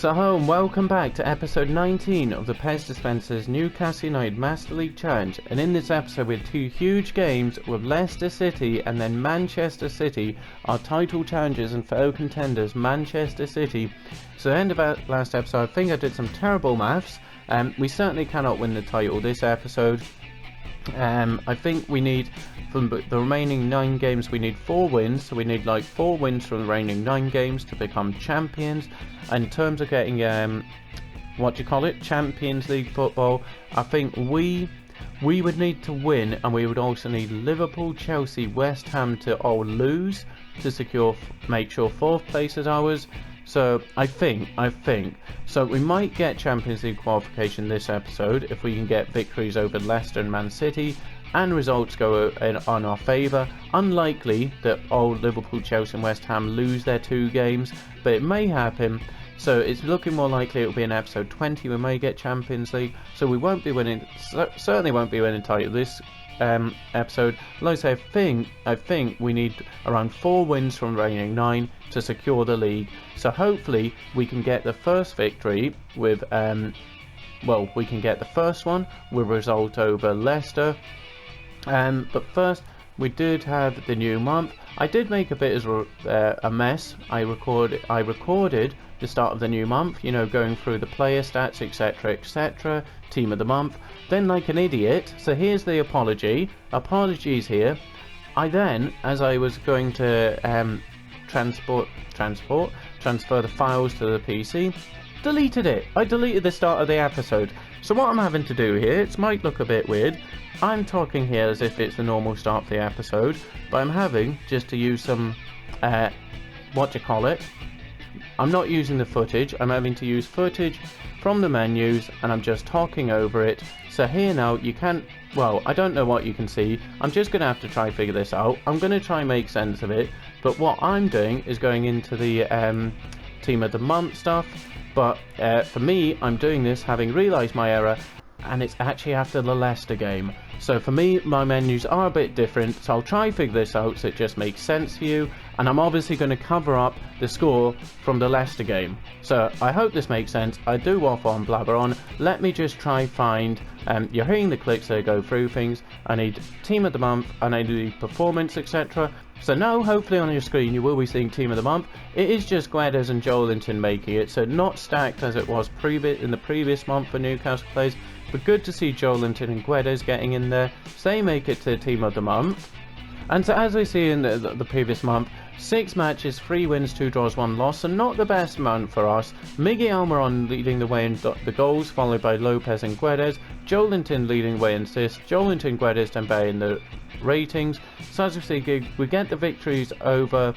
So hello and welcome back to episode 19 of the PES Dispenser's Newcastle United Master League Challenge, and in this episode we have two huge games with Leicester City and then Manchester City, our title challengers and fellow contenders Manchester City. So at the end of our last episode, I think I did some terrible maths. We certainly cannot win the title this episode. I think we need, from the remaining 9 games, we need 4 wins, so we need like 4 wins from the remaining 9 games to become champions. In terms of getting, Champions League football, I think we would need to win, and we would also need Liverpool, Chelsea, West Ham to all lose to make sure 4th place is ours. So I think, so we might get Champions League qualification this episode if we can get victories over Leicester and Man City and results go on our favour. Unlikely that all Liverpool, Chelsea and West Ham lose their 2 games, but it may happen. So it's looking more likely it will be in episode 20 we may get Champions League. So we won't be winning, certainly won't be winning title this episode. Like I say, I think we need around 4 wins from the remaining 9 to secure the league. So hopefully we can get the first victory with we can get the first one with result over Leicester. But first we did have the new month. I did make a bit of a mess. I recorded the start of the new month, you know, going through the player stats, etc, team of the month, then like an idiot, so here's the apologies here. I then, as I was going to transfer the files to the PC, deleted it. I deleted the start of the episode. So what I'm having to do here, it might look a bit weird, I'm talking here as if it's the normal start of the episode, but I'm having just to use some I'm not using the footage, I'm having to use footage from the menus and I'm just talking over it. So here now you can't, I don't know what you can see. I'm just going to have to try and figure this out. I'm going to try and make sense of it. But what I'm doing is going into the team of the month stuff. But for me, I'm doing this having realised my error, and it's actually after the Leicester game. So for me, my menus are a bit different, so I'll try and figure this out so it just makes sense for you. And I'm obviously going to cover up the score from the Leicester game. So I hope this makes sense. I do waffle on, blabber on. Let me just try find, you're hearing the clicks that go through things. I need team of the month, and I need performance, etc. So now, hopefully on your screen, you will be seeing team of the month. It is just Guedes and Joelinton making it, so not stacked as it was in the previous month for Newcastle players. But good to see Joelinton and Guedes getting in there, so they make it to the team of the month. And so as we see in the previous month, 6 matches, 3 wins, 2 draws, 1 loss, so not the best month for us. Miguel Almiron leading the way in the goals, followed by Lopez and Guedes. Joelinton leading the way in assists, Joelinton, Guedes, Dembele in the ratings. So as we see, we get the victories over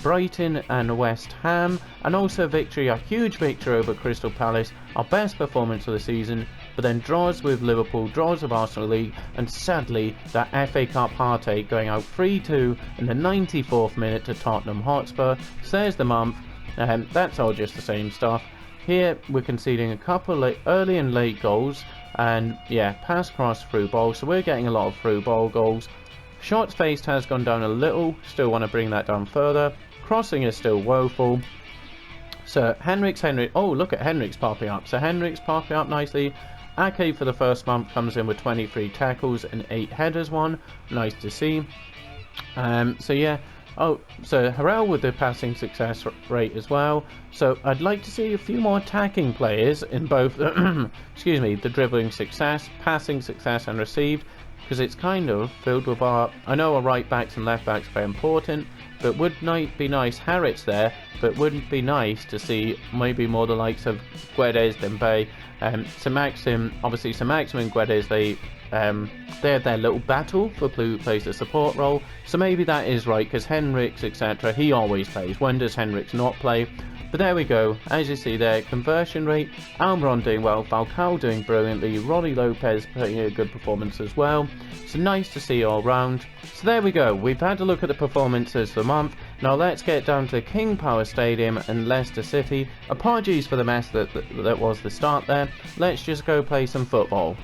Brighton and West Ham, and also a huge victory over Crystal Palace, our best performance of the season. But then draws with Liverpool, draws with Arsenal League, and sadly that FA Cup heartache going out 3-2 in the 94th minute to Tottenham Hotspur. So there's the month, and that's all just the same stuff. Here we're conceding a couple early and late goals, and yeah, pass, cross, through ball, so we're getting a lot of through ball goals. Shots faced has gone down a little, still want to bring that down further. Crossing is still woeful. So Henrik, oh look at Henrik's popping up, so Henrik's popping up nicely. Ake for the first month comes in with 23 tackles and 8 headers won, nice to see. So yeah, so Harrell with the passing success rate as well. So I'd like to see a few more attacking players in both, the dribbling success, passing success and received, because it's kind of filled with our right backs and left backs are very important, but would be nice, Harriet's there, but wouldn't be nice to see maybe more the likes of Guedes, Dembele, Saint-Maximin and Guedes, they had their little battle for who plays the support role, so maybe that is right, because Henriks, etc, he always plays. When does Henriks not play? But there we go, as you see there, conversion rate, Almiron doing well, Falcao doing brilliantly, Roddy Lopez putting a good performance as well, so nice to see all round. So there we go, we've had a look at the performances for the month. Now let's get down to King Power Stadium and Leicester City. Apologies for the mess that was the start there, let's just go play some football.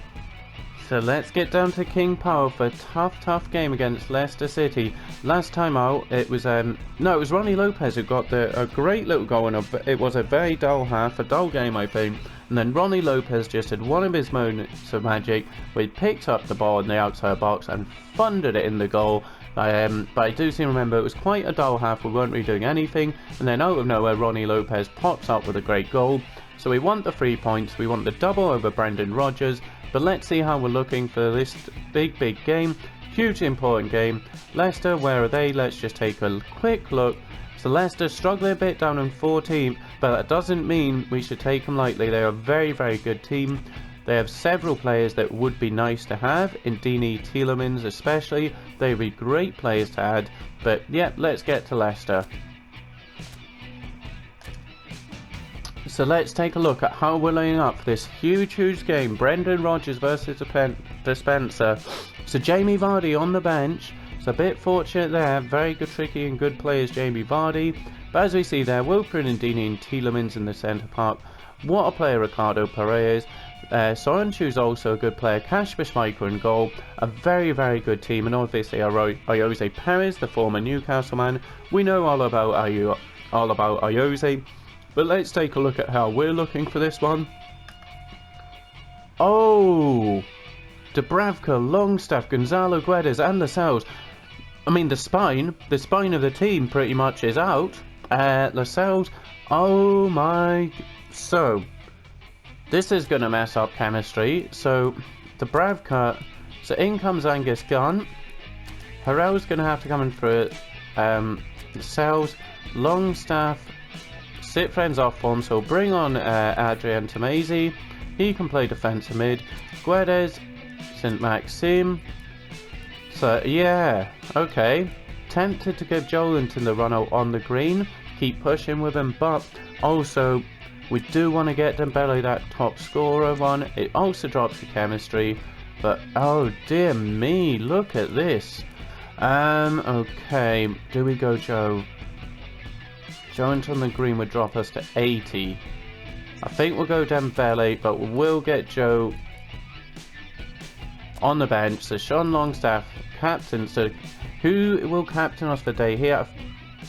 So let's get down to King Power for a tough game against Leicester City. Last time out, it was no, it was Ronnie Lopez who got a great little goal, and it was a very dull half, a dull game, I think. And then Ronnie Lopez just had one of his moments of magic, where he picked up the ball in the outside box and thundered it in the goal. But I do seem to remember it was quite a dull half. We weren't really doing anything, and then out of nowhere, Ronnie Lopez pops up with a great goal. So we want the 3 points. We want the double over Brendan Rodgers. But let's see how we're looking for this big game. Hugely important game. Leicester, where are they? Let's just take a quick look. So Leicester struggling a bit down in 14th, but that doesn't mean we should take them lightly. They're a very good team. They have several players that would be nice to have. Indini, Tielemans especially. They'd be great players to add. But yeah, let's get to Leicester. So let's take a look at how we're laying up for this huge game. Brendan Rodgers versus Dispenser. So Jamie Vardy on the bench. It's a bit fortunate there. Very good, tricky and good players, Jamie Vardy. But as we see there, Wilfred Ndini and Tielemans in the centre park. What a player Ricardo Paredes. Soranchu's also a good player. Kasper Schmeichel in goal. A very good team. And obviously Jose Perez, the former Newcastle man. We know all about Jose. But let's take a look at how we're looking for this one. Oh! Dubravka, Longstaff, Gonzalo Guedes and Lascelles. I mean, the spine of the team pretty much is out. Lascelles, oh my... So, this is going to mess up chemistry. So, Dubravka, so in comes Angus Gunn. Harrell's going to have to come in for it. Lascelles, Longstaff... Sitfriend's off form, so bring on Adrian Tomasi. He can play defensive mid. Guedes, St. Maxim. So yeah, okay. Tempted to give Joelinton the run out on the green. Keep pushing with him, but also we do want to get Dembele that top scorer one. It also drops the chemistry, but oh dear me, look at this. Okay, do we go Joe? Joelinton on the green would drop us to 80. I think we'll go Dembele, but we'll get Joe on the bench. So Sean Longstaff, captain. So who will captain us today here?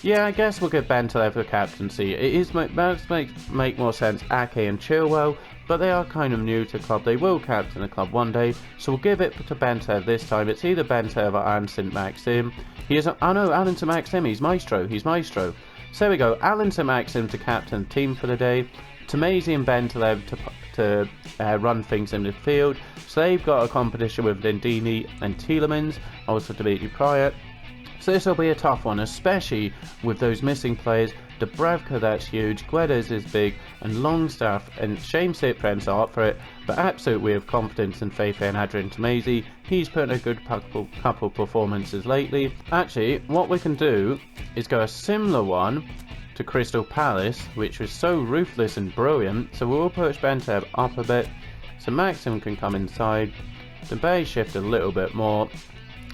Yeah, I guess we'll give Bentaleb the captaincy. It is make more sense, Ake and Chilwell, but they are kind of new to the club. They will captain the club one day, so we'll give it to Bentaleb this time. It's either Bentaleb or Alan St. Maxim. He is, oh no, Alan St. Maxim, he's Maestro. So there we go, Alan St. Maxim to captain the team for the day, Tomasi and Bentaleb to run things in the field. So they've got a competition with Lindini and Tielemans, also Dimitri Payet. So this will be a tough one, especially with those missing players. Dubravka, that's huge, Guedes is big, and Longstaff and Shane Sitfriends are up for it, but absolutely we have confidence in Faith and Adrian Tomasi. He's put in a good couple performances lately. Actually, what we can do is go a similar one to Crystal Palace, which was so ruthless and brilliant. So we'll push Bentaleb up a bit, so Maxim can come inside, Dembele shift a little bit more.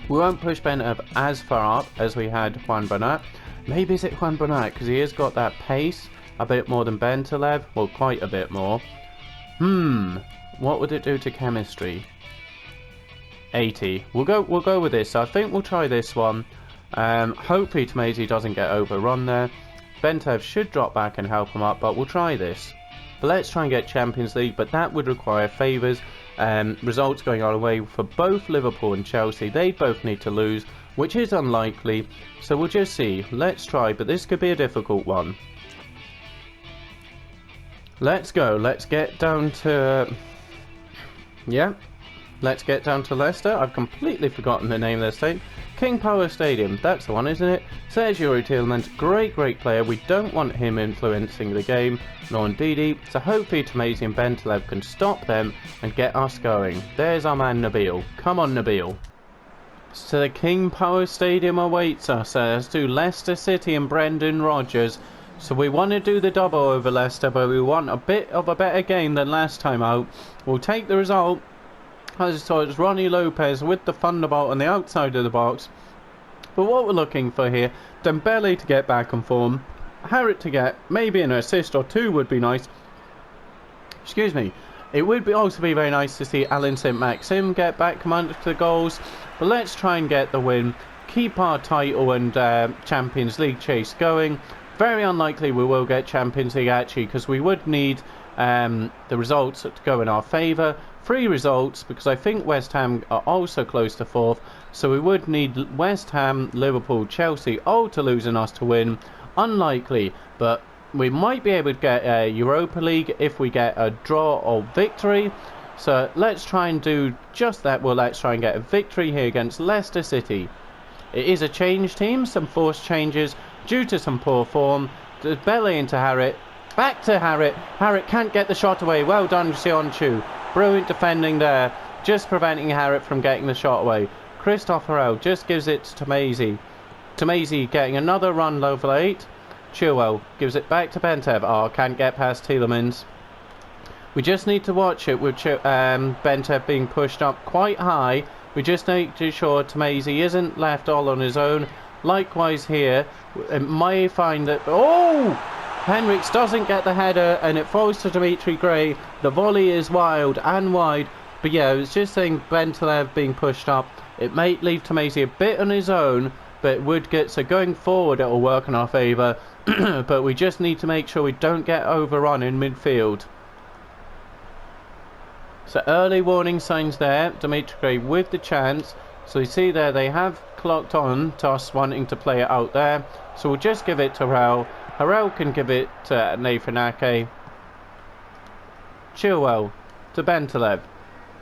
We won't push Bentaleb as far up as we had Juan Bernat. Maybe is it Juan Bernat, because he has got that pace a bit more than Bentaleb, well quite a bit more. What would it do to chemistry? 80. We'll go with this. So I think we'll try this one. Hopefully Tomasi doesn't get overrun there. Bentaleb should drop back and help him up, but we'll try this. But let's try and get Champions League, but that would require favours. Results going our way for both Liverpool and Chelsea. They both need to lose, which is unlikely. So we'll just see. Let's try, but this could be a difficult one. Let's go. Let's get down to... Yeah. Let's get down to Leicester. I've completely forgotten the name of their stadium. King Power Stadium. That's the one, isn't it? Sergio Tielemans, great player. We don't want him influencing the game, nor Ndidi. So hopefully Tomasi and Bentaleb can stop them and get us going. There's our man Nabil. Come on, Nabil. So the King Power Stadium awaits us as do Leicester City and Brendan Rodgers. So we want to do the double over Leicester, but we want a bit of a better game than last time out. We'll take the result. As I saw, it's Ronnie Lopez with the thunderbolt on the outside of the box. But what we're looking for here, Dembele to get back on form, Harrod to get maybe an assist or two would be nice. Excuse me. It would also be very nice to see Alan St-Maxim get back amongst the goals, but let's try and get the win, keep our title and Champions League chase going. Very unlikely we will get Champions League actually, because we would need the results to go in our favour. 3 results, because I think West Ham are also close to 4th, so we would need West Ham, Liverpool, Chelsea all to lose and us to win. Unlikely, but we might be able to get a Europa League if we get a draw or victory. So let's try and do just that. Well, let's try and get a victory here against Leicester City. It is a change team, some forced changes due to some poor form. Belly into Harrit, back to Harrit. Harrit can't get the shot away. Well done, Sionchu. Brilliant defending there, just preventing Harrit from getting the shot away. Christophe Harrell just gives it to Maisie. Getting another run over late. Chilwell gives it back to Bentev. Oh, can't get past Tielemans. We just need to watch it with Bentev being pushed up quite high. We just need to ensure Tamazy isn't left all on his own. Likewise here, it may find that... Oh! Henriks doesn't get the header and it falls to Dimitri Gray. The volley is wild and wide. But yeah, I was just saying Bentev being pushed up. It may leave Tamazy a bit on his own, but it would get... So going forward, it will work in our favour. But we just need to make sure we don't get overrun in midfield. So early warning signs there. Dimitri Gray with the chance. So you see there they have clocked on to us wanting to play it out there. So we'll just give it to Harrell. Harrell can give it to Nathan Ake. Chilwell to Bentev.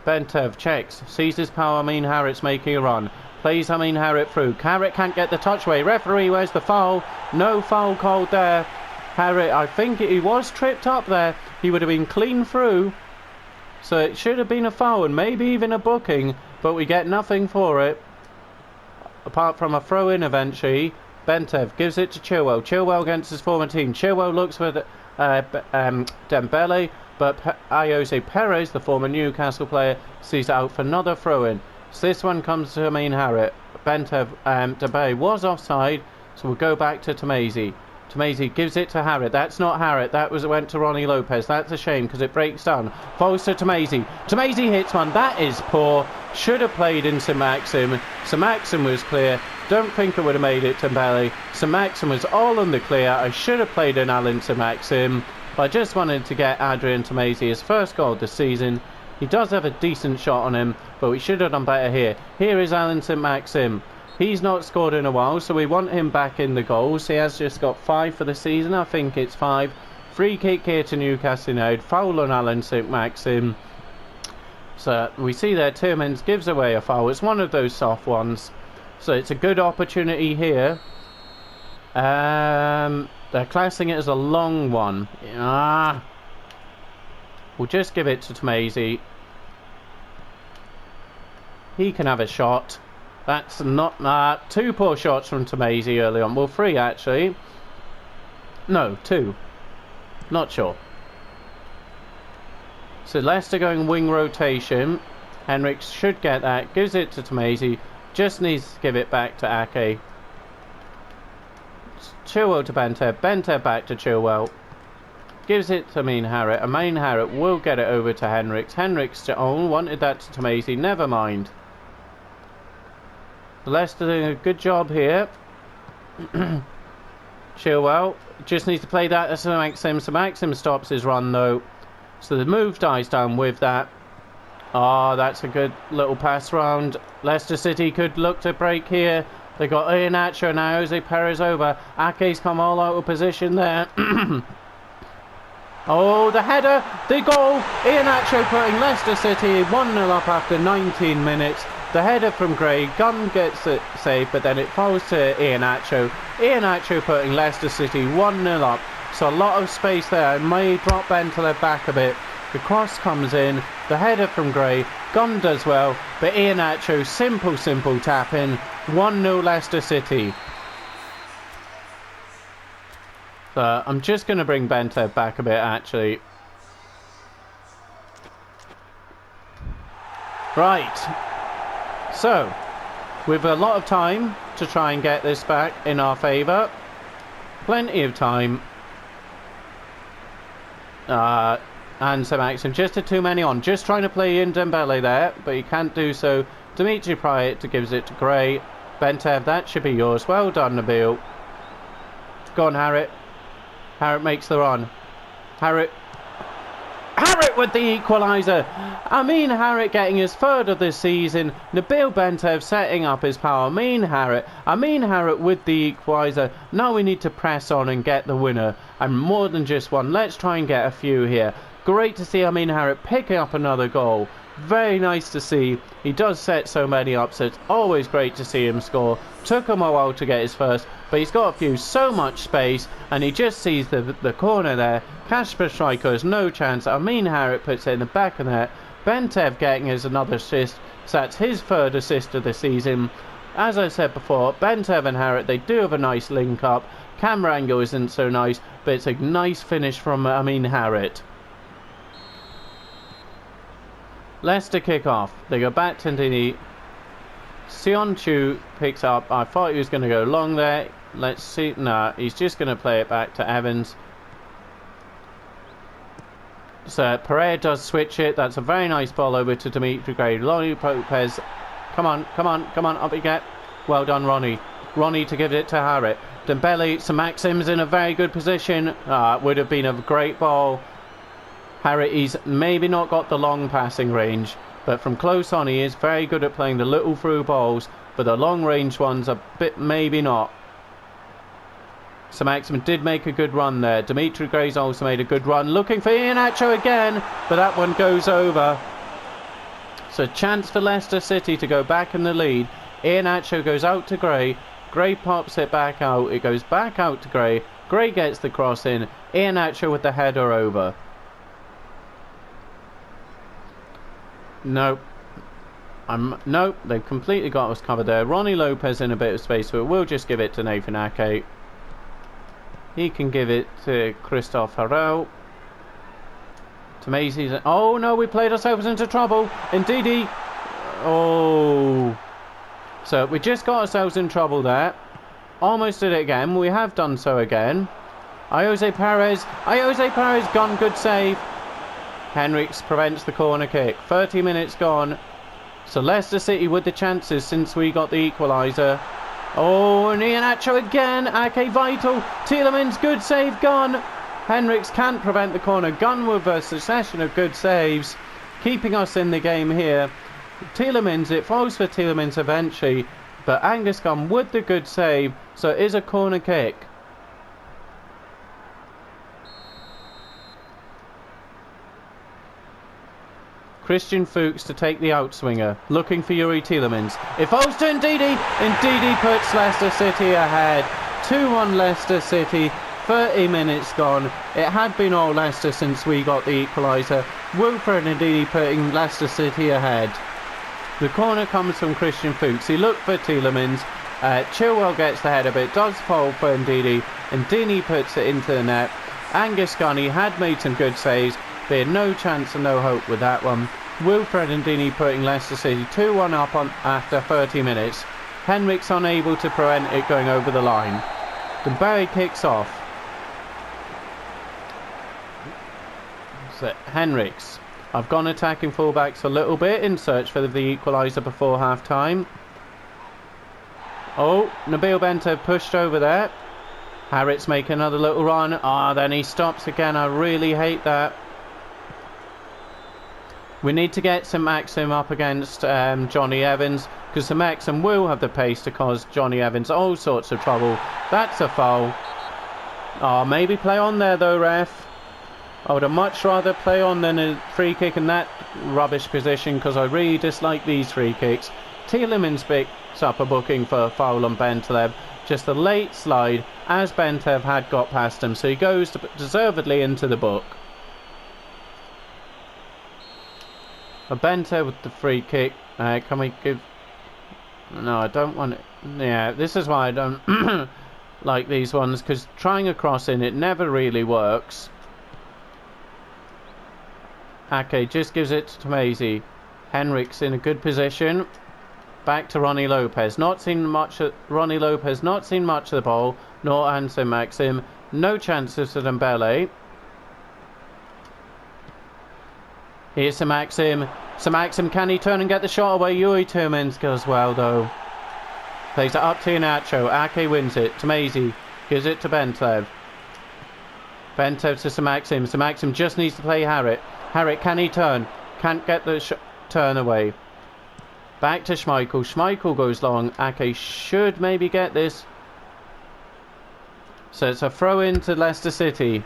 Bentev checks, sees his power. Amin Harrit's making a run. Plays Amin Harrit through. Harrit can't get the touch away. Referee, where's the foul? No foul called there. Harrit, I think he was tripped up there. He would have been clean through. So it should have been a foul and maybe even a booking. But we get nothing for it. Apart from a throw-in eventually. Bentev gives it to Chilwell. Chilwell against his former team. Chilwell looks for Dembele. But Jose Perez, the former Newcastle player, sees out for another throw-in. So this one comes to Amin Harrit. Bentev Dembele was offside, so we'll go back to Tamazy. Tamazy gives it to Harrit. That's not Harrit. That went to Ronnie Lopez. That's a shame because it breaks down. Falls to Tamazy. Tamazy hits one. That is poor. Should have played in St-Maxim. St-Maxim was clear. Don't think it would have made it to Dembele. St-Maxim was all on the clear. I should have played in Alan St-Maxim. But I just wanted to get Adrian Tamazy his first goal this season. He does have a decent shot on him, but we should have done better here. Here is Alan St-Maxim. He's not scored in a while, so we want him back in the goals. He has just got 5 for the season. I think it's 5. Free kick here to Newcastle United. Foul on Alan St-Maxim. So we see there Tielemans gives away a foul. It's one of those soft ones. So it's a good opportunity here. They're classing it as a long one. We'll just give it to Tamazy. He can have a shot. That's not... 2 poor shots from Tamazy early on. Well, 3 actually. No, 2. Not sure. So Leicester going wing rotation. Henriks should get that. Gives it to Tamazy. Just needs to give it back to Ake. Chilwell to Bentev. Bentev back to Chilwell. Gives it to Amin Harrit. Amin Harrit will get it over to Henriks. Henriks wanted that to Tamazy. Never mind. Leicester doing a good job here. Chilwell just needs to play that as St-Maxim. St-Maxim stops his run though. So the move dies down with that. Oh, that's a good little pass round. Leicester City could look to break here. They got Iheanacho now. Jose Perez over. Ake's come all out of position there. Oh, the header, the goal. Iheanacho putting Leicester City 1-0 up after 19 minutes. The header from Gray. Gunn gets it safe, but then it falls to Iheanacho. Iheanacho putting Leicester City 1-0 up. So a lot of space there. I may drop Bentev back a bit. The cross comes in. The header from Gray. Gunn does well, but Iheanacho simple tap in. 1-0 Leicester City. So I'm just going to bring Bentev back a bit actually. Right. So, we've a lot of time to try and get this back in our favour. Plenty of time. And so Maxim just had too many on. Just trying to play in Dembele there, but he can't do so. Dimitri Payet gives it to Gray. Bentev, that should be yours. Well done, Nabil. Go on, Harrit. Harrit makes the run. Harrit with the equaliser. Harrit getting his third of this season. Nabil Bentev setting up his power. Harrit with the equaliser. Now we need to press on and get the winner. And more than just one. Let's try and get a few here. Great to see Harrit picking up another goal. Very nice to see. He does set so many up, so it's always great to see him score. Took him a while to get his first, but he's got a few, so much space, and he just sees the corner there. Kasper Schmeichel has no chance. Harrit puts it in the back of the net. Bentev getting his another assist, so that's his third assist of the season. As I said before, Bentev and Harrit, they do have a nice link up. Camera angle isn't so nice, but it's a nice finish from Harrit. Leicester kick off. They go back to Ndidi. Sion Chu picks up. I thought he was going to go long there. Let's see. No, he's just going to play it back to Evans. So Pereira does switch it. That's a very nice ball over to Dimitri Gray. Lonnie Lopez. Come on, up you get. Well done, Ronnie. Ronnie to give it to Harrit. Dembele, Sir Maxim's in a very good position. Would have been a great ball. Harrit, he's maybe not got the long passing range, but from close on he is very good at playing the little through balls, but the long range ones a bit maybe not. So Maxim did make a good run there. Dimitri Gray's also made a good run, looking for Iheanacho again, but that one goes over. So chance for Leicester City to go back in the lead. Iheanacho goes out to Gray. Gray pops it back out. It goes back out to Gray. Gray gets the cross in. Iheanacho with the header over. Nope. Nope, they've completely got us covered there. Ronnie Lopez in a bit of space, but we'll just give it to Nathan Ake. He can give it to Christophe Harrell. To Macy's. Oh no, we played ourselves into trouble. Ndidi. Oh. So we just got ourselves in trouble there. Almost did it again. We have done so again. Jose Perez gone, good save. Henriks prevents the corner kick. 30 minutes gone. So Leicester City with the chances since we got the equaliser. Oh, and Iheanacho again. Ake vital. Tielemans, good save, gone. Henriks can't prevent the corner. Gunn with a succession of good saves, keeping us in the game here. Tielemans, it falls for Tielemans eventually, but Angus Gunn with the good save, so it is a corner kick. Christian Fuchs to take the outswinger, looking for Yuri Tielemans. It falls to Ndidi. Ndidi puts Leicester City ahead. 2-1 Leicester City. 30 minutes gone. It had been all Leicester since we got the equaliser. Wilfred Ndidi putting Leicester City ahead. The corner comes from Christian Fuchs. He looked for Tielemans. Chilwell gets the header, but it does fall for Ndidi. Ndidi puts it into the net. Angus Gunn had made some good saves. They had no chance and no hope with that one. Wilfred Ndidi putting Leicester City 2-1 up after 30 minutes. Henriks unable to prevent it going over the line. Dembele kicks off. So Henriks. I've gone attacking fullbacks a little bit in search for the equaliser before half time. Oh, Nabil Bentev pushed over there. Harrit's making another little run. Then he stops again. I really hate that. We need to get St Maxim up against Johnny Evans, because St Maxim will have the pace to cause Johnny Evans all sorts of trouble. That's a foul. Maybe play on there though, ref. I would have much rather play on than a free kick in that rubbish position, because I really dislike these free kicks. Tielemans picks up a booking for a foul on Bentev. Just a late slide as Bentev had got past him, so he goes deservedly into the book. Bentev with the free kick. Can we give... No, I don't want it. Yeah, this is why I don't like these ones, because trying a cross in, it never really works. Ake just gives it to Maisie. Henriks in a good position. Back to Ronnie Lopez. Not seen much of Ronnie Lopez. Not seen much of the ball. Nor Anson Maxim. No chances to Dembele. Here's Sir Maxim. Sir Maxim, can he turn and get the shot away? Yuri Tillmans goes well though. Plays it up to Iheanacho. Ake wins it. Tamazi gives it to Bentev. Bentev to Sir Maxim. Sir Maxim just needs to play Harrit. Harrit, can he turn? Can't get the turn away. Back to Schmeichel. Schmeichel goes long. Ake should maybe get this. So it's a throw in to Leicester City.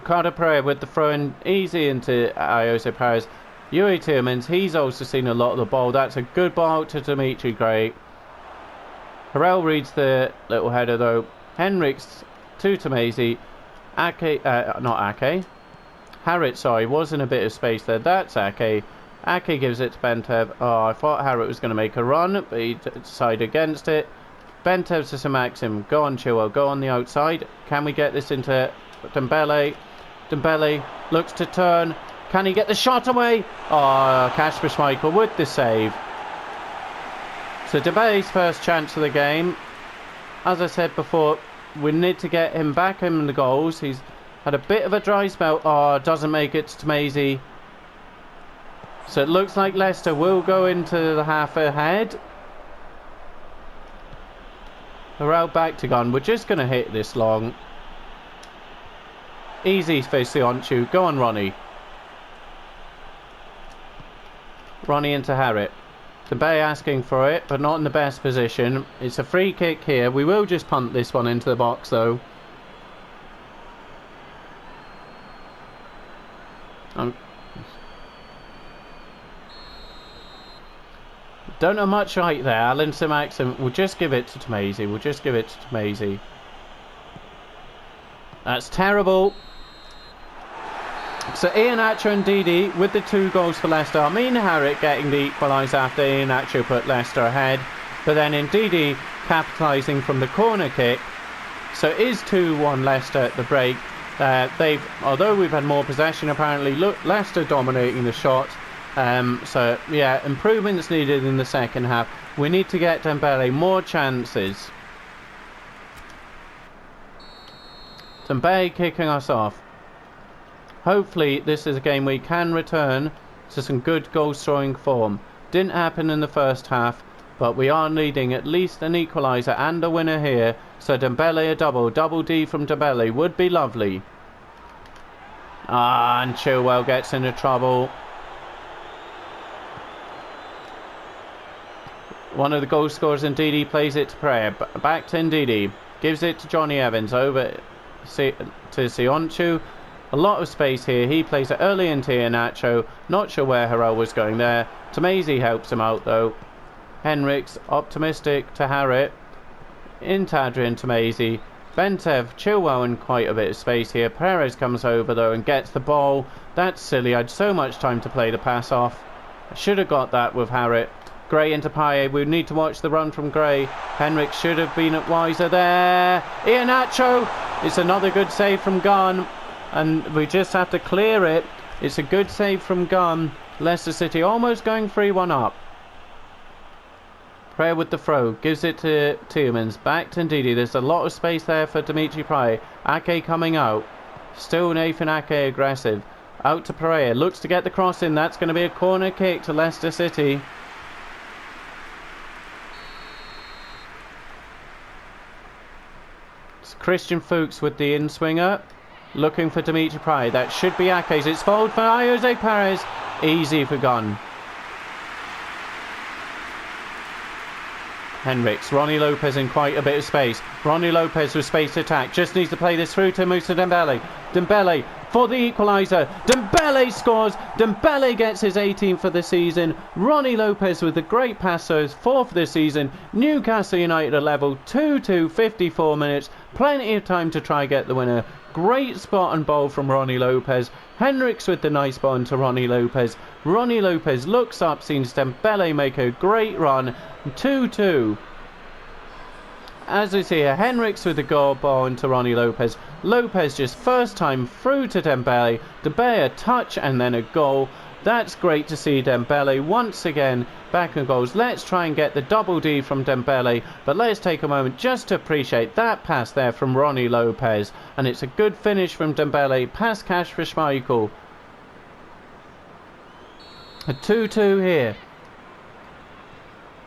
Carter Pereira with the throw in easy into Jose Perez. Yuri Tillmans, he's also seen a lot of the ball. That's a good ball to Dimitri Gray. Harrell reads the little header though. Henriks to Tamazi. Not Ake. Harrit, sorry, was in a bit of space there. That's Ake. Ake gives it to Bentev. Oh, I thought Harrit was going to make a run, but he decided against it. Bentev to Sir Maxim. Go on, Chilwell. Go on the outside. Can we get this into Dembele? Dembele looks to turn. Can he get the shot away? Oh, Kasper Schmeichel with the save. So Dembele's first chance of the game. As I said before, we need to get him back in the goals. He's had a bit of a dry spell. Oh, doesn't make it to Tamazi. So it looks like Leicester will go into the half ahead. Harrell back to Gunn. We're just going to hit this long. Easy for Sionchu. Go on, Ronnie. Ronnie into Harrit. Dembele asking for it, but not in the best position. It's a free kick here. We will just punt this one into the box, though. Don't know much right there. Alan Sir Maxim. We'll just give it to Tamazi. We'll just give it to Tamazi. That's terrible. So Iheanacho and Didi with the 2 goals for Leicester. I mean Harrit getting the equaliser after Iheanacho put Leicester ahead. But then Ndidi capitalising from the corner kick. So it is 2-1 Leicester at the break. Although we've had more possession apparently, look, Leicester dominating the shot. So yeah, improvements needed in the second half. We need to get Dembele more chances. Dembele kicking us off. Hopefully this is a game we can return to some good goal scoring form. Didn't happen in the first half, but we are needing at least an equaliser and a winner here. So Dembele a double D from Dembele would be lovely. And Chilwell gets into trouble. One of the goal scorers, Ndidi, plays it to Pereira. Back to Ndidi. Gives it to Johnny Evans. Over to Sionchu. A lot of space here. He plays it early into Iheanacho. Not sure where Harrell was going there. Tamazi helps him out though. Henriks optimistic to Harrit. Into Adrian Tamazi. Bentev, Chilwell in quite a bit of space here. Perez comes over though and gets the ball. That's silly. I had so much time to play the pass off. I should have got that with Harrit. Gray into Paye. We need to watch the run from Gray. Henrik should have been wiser there. Iheanacho. It's another good save from Gunn. And we just have to clear it. It's a good save from Gunn. Leicester City almost going 3-1 up. Prayer with the throw. Gives it to Tillmans. Back to Ndidi. There's a lot of space there for Dimitri Payet. Ake coming out. Still Nathan Ake aggressive. Out to Pereira. Looks to get the cross in. That's going to be a corner kick to Leicester City. It's Christian Fuchs with the in-swinger. Looking for Dimitri Payet. That should be Ake's. It's fouled for Jose Perez. Easy for Gunn. Henriks. Ronnie Lopez in quite a bit of space. Ronnie Lopez with space to attack. Just needs to play this through to Moussa Dembele. Dembele for the equaliser. Dembele scores. Dembele gets his 18th for the season. Ronnie Lopez with a great pass, so his 4th this season. Newcastle United are level 2-2, 54 minutes. Plenty of time to try get the winner. Great spot and ball from Ronnie Lopez. Henriks with the nice ball into Ronnie Lopez. Ronnie Lopez looks up, sees Dembele make a great run. 2-2. As we see here, Henriks with the goal ball into Ronnie Lopez. Lopez just first time through to Dembele. Dembele a touch and then a goal. That's great to see Dembele once again back in goals. Let's try and get the double D from Dembele, but let's take a moment just to appreciate that pass there from Ronnie Lopez. And it's a good finish from Dembele, past Kasper Schmeichel. A 2-2 here.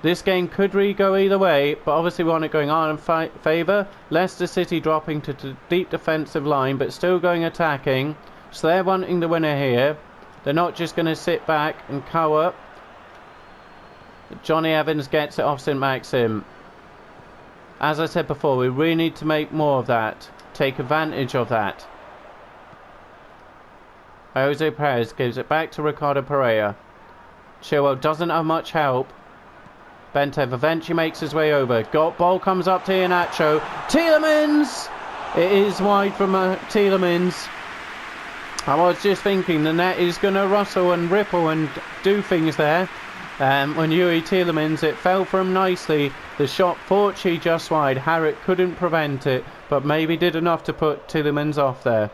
This game could really go either way, but obviously we want it going on in favour. Leicester City dropping to deep defensive line, but still going attacking. So they're wanting the winner here. They're not just going to sit back and cower. Johnny Evans gets it off St Maxim. As I said before, we really need to make more of that. Take advantage of that. Jose Perez gives it back to Ricardo Pereira. Chilwell doesn't have much help. Bentev eventually makes his way over. Ball comes up to Iheanacho. Tielemans! It is wide from Tielemans. I was just thinking the net is going to rustle and ripple and do things there. When Yuri Tielemans, it fell for him nicely. The shot fortunately just wide. Harriet couldn't prevent it, but maybe did enough to put Tielemans off there.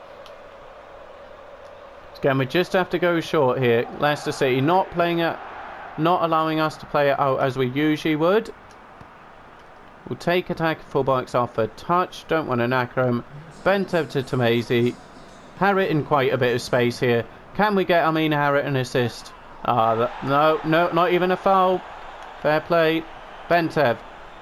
Again, we just have to go short here. Leicester City not allowing us to play it out as we usually would. We'll take attacking fullbacks off a touch. Don't want to knacker him. Bentev to Tomasi. Harriet in quite a bit of space here. Can we get Amin Harriet an assist? No, not even a foul. Fair play. Bentev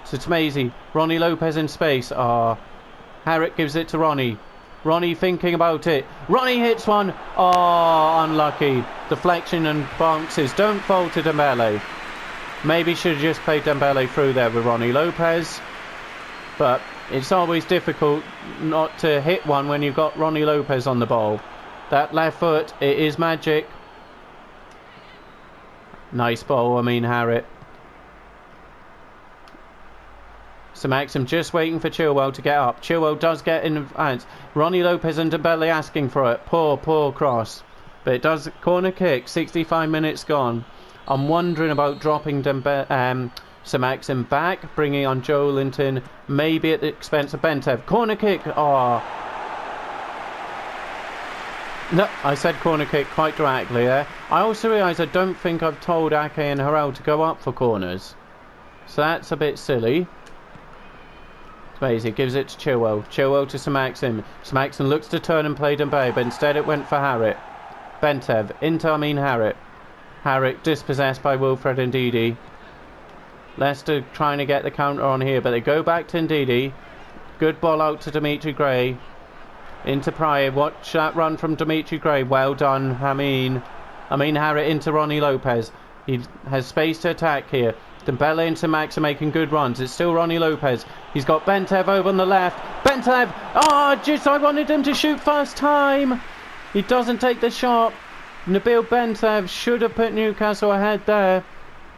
to Tomasi. Ronnie Lopez in space. Harriet gives it to Ronnie. Ronnie thinking about it. Ronnie hits one. Unlucky. Deflection and bounces. Don't fall to Dembele. Maybe should have just played Dembele through there with Ronnie Lopez. But it's always difficult not to hit one when you've got Ronnie Lopez on the ball. That left foot, it is magic. Nice ball, Harriet. So Maxim just waiting for Chilwell to get up. Chilwell does get in advance. Ronnie Lopez and Dembele asking for it. Poor cross. But it does. Corner kick. 65 minutes gone. I'm wondering about dropping so Maxim back, bringing on Joelinton, maybe at the expense of Bentev. Corner kick. No, I said corner kick quite dramatically there. I also realise I don't think I've told Ake and Harrell to go up for corners. So that's a bit silly. He gives it to Chilwell. Chilwell to Sir Maxim. Sir Maxim looks to turn and play Dembele, but instead it went for Harriet. Bentev into Harriet. Harriet dispossessed by Wilfred Ndidi. Leicester trying to get the counter on here, but they go back to Ndidi. Good ball out to Dimitri Gray. Into Pryor. Watch that run from Dimitri Gray. Well done, Amin Harriet into Ronnie Lopez. He has space to attack here. Dembele into Max are making good runs. It's still Ronnie Lopez. He's got Bentev over on the left. Bentev! I wanted him to shoot first time. He doesn't take the shot. Nabil Bentev should have put Newcastle ahead there.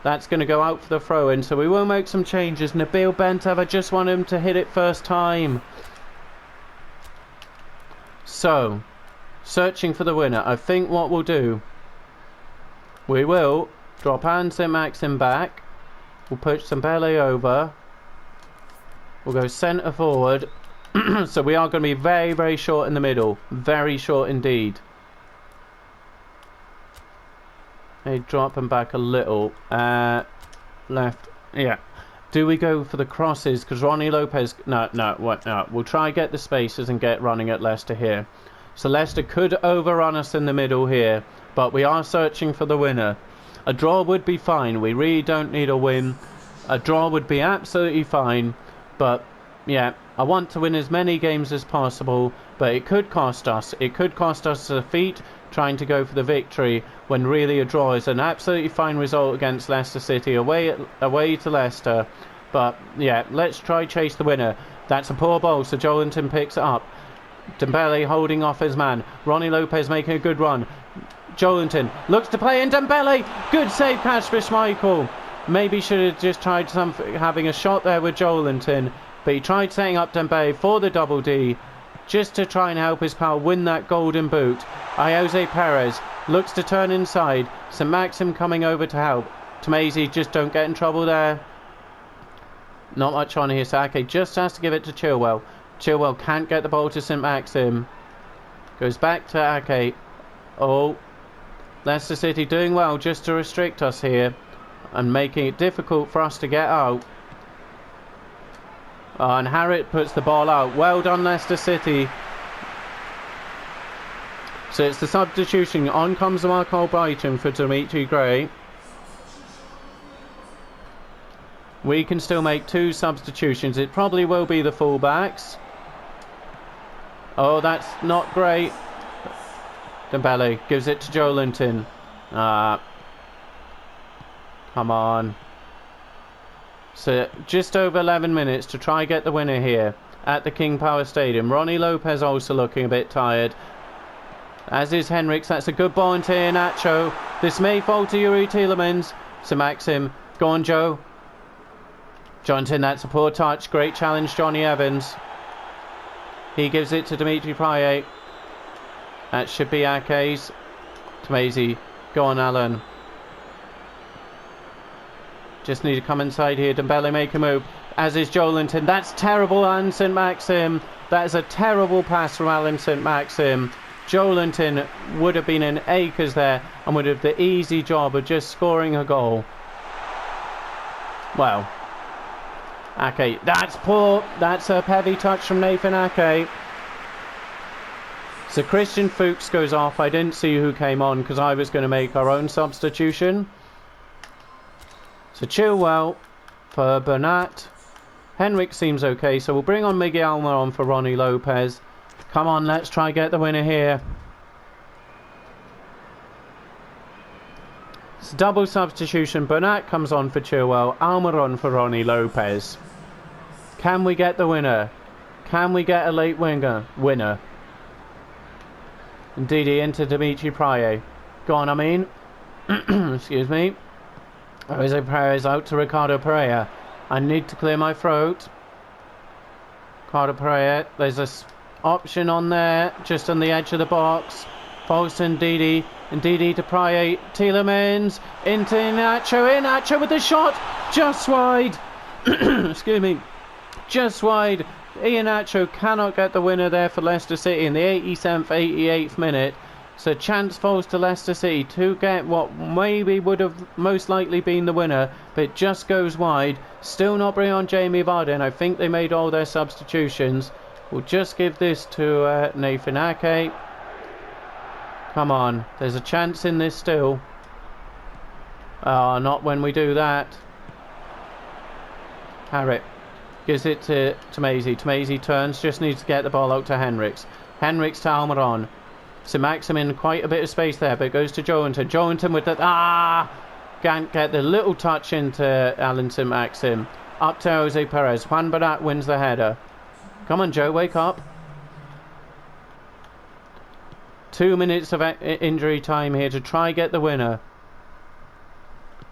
That's going to go out for the throw-in, so we will make some changes. Nabil Bentev, I just want him to hit it first time. So, searching for the winner. I think what we'll do, we will drop St Maxim back. We'll push Dembele over. We'll go centre forward. So we are going to be very, very short in the middle. Very short indeed. They drop them back a little. Left. Yeah. Do we go for the crosses? Because Ronnie Lopez... No. We'll try get the spaces and get running at Leicester here. So Leicester could overrun us in the middle here. But we are searching for the winner. A draw would be fine. We really don't need a win. A draw would be absolutely fine. But, yeah, I want to win as many games as possible. But it could cost us. It could cost us a defeat trying to go for the victory when really a draw is an absolutely fine result against Leicester City away to Leicester. But, yeah, let's try chase the winner. That's a poor ball, so Joelinton picks it up. Dembele holding off his man. Ronnie Lopez making a good run. Joelinton looks to play in Dembele. Good save, Kasper Schmeichel. Maybe should have just tried having a shot there with Joelinton, but he tried setting up Dembele for the double D just to try and help his pal win that golden boot. Jose Perez looks to turn inside. St Maxim coming over to help. Tomasi, just don't get in trouble there. Not much on here. Sake just has to give it to Chilwell. Chilwell can't get the ball to St Maxim. Goes back to Ake. Leicester City doing well just to restrict us here and making it difficult for us to get out. And Harrit puts the ball out. Well done, Leicester City. So it's the substitution. On comes Marco Brighton for Dimitri Gray. We can still make 2 substitutions. It probably will be the fullbacks. Oh, that's not great. Dembele gives it to Joelinton. Come on. So just over 11 minutes to try get the winner here at the King Power Stadium. Ronnie Lopez also looking a bit tired, as is Henriks. That's a good ball into Iheanacho. This may fall to Yuri Tielemans. So Maxim, go on Joe. Johnson, that's a poor touch. Great challenge, Johnny Evans. He gives it to Dimitri Payet. That should be Ake's. Tamazi, go on Alan. Just need to come inside here. Dembele make a move, as is Joelinton. That's terrible, Alan St. Maxim. That is a terrible pass from Alan St. Maxim. Joelinton would have been in acres there and would have the easy job of just scoring a goal. Well, Ake, that's poor. That's a heavy touch from Nathan Ake. So Christian Fuchs goes off. I didn't see who came on because I was going to make our own substitution. So Chilwell for Bernat. Henrik seems okay, so we'll bring on Miguel Almiron on for Ronnie Lopez. Come on, let's try get the winner here. It's a double substitution. Bernat comes on for Chilwell. Almiron for Ronnie Lopez. Can we get the winner? Can we get a late winner? Indeed, into Dimitri Payet. Go on, I mean. Excuse me. Jose Perez out to Ricardo Pereira. I need to clear my throat. Ricardo Pereira. There's a option on there, just on the edge of the box. Falls to Ndidi. Ndidi to Payet. Tielemans into Iheanacho. Iheanacho with the shot. Just wide. Excuse me. Just wide. Iheanacho cannot get the winner there for Leicester City in the 87th, 88th minute. So chance falls to Leicester City to get what maybe would have most likely been the winner, but it just goes wide. Still not bring on Jamie Vardy. I think they made all their substitutions. We'll just give this to Nathan Ake. Come on, there's a chance in this still. Not when we do that. Harrit gives it to Tamazi. Tamazi turns, just needs to get the ball out to Henriks. Henriks to Almiron. So Maxim in quite a bit of space there, but it goes to Joelinton. Joelinton with the... Can't get the little touch into Alan St. Maxim. Up to Jose Perez. Juan Bernat wins the header. Come on, Joe, wake up. 2 minutes of injury time here to try get the winner.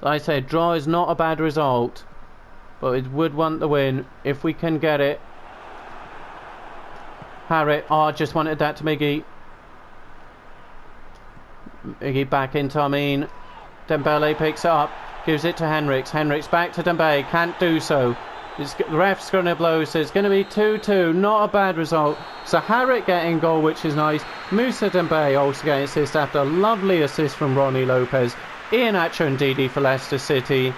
Like I said, draw is not a bad result, but it would want the win if we can get it. Harrit, just wanted that to Miggy. Miggy back into Amin. Dembele picks it up, gives it to Henriks. Henriks back to Dembele, can't do so. The ref's going to blow, so it's going to be 2-2. Not a bad result. So Harrit getting goal, which is nice. Moussa Dembele also getting assist after a lovely assist from Ronnie Lopez. Iheanacho and Ndidi for Leicester City.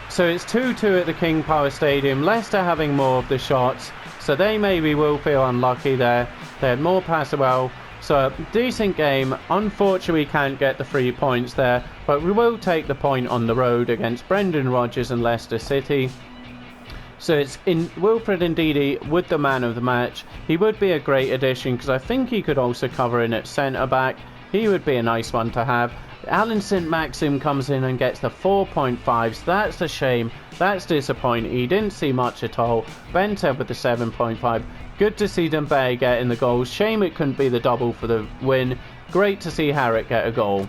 So it's 2-2 at the King Power Stadium. Leicester having more of the shots, so they maybe will feel unlucky there. They had more pass well. So decent game. Unfortunately, we can't get the 3 points there, but we will take the point on the road against Brendan Rodgers and Leicester City. So it's in Wilfred Ndidi with the man of the match. He would be a great addition because I think he could also cover in at centre back. He would be a nice one to have. Alan St. Maxim comes in and gets the 4.5, so that's a shame. That's disappointing. He didn't see much at all. Bente with the 7.5. Good to see Dembele getting the goals. Shame it couldn't be the double for the win. Great to see Harrit get a goal.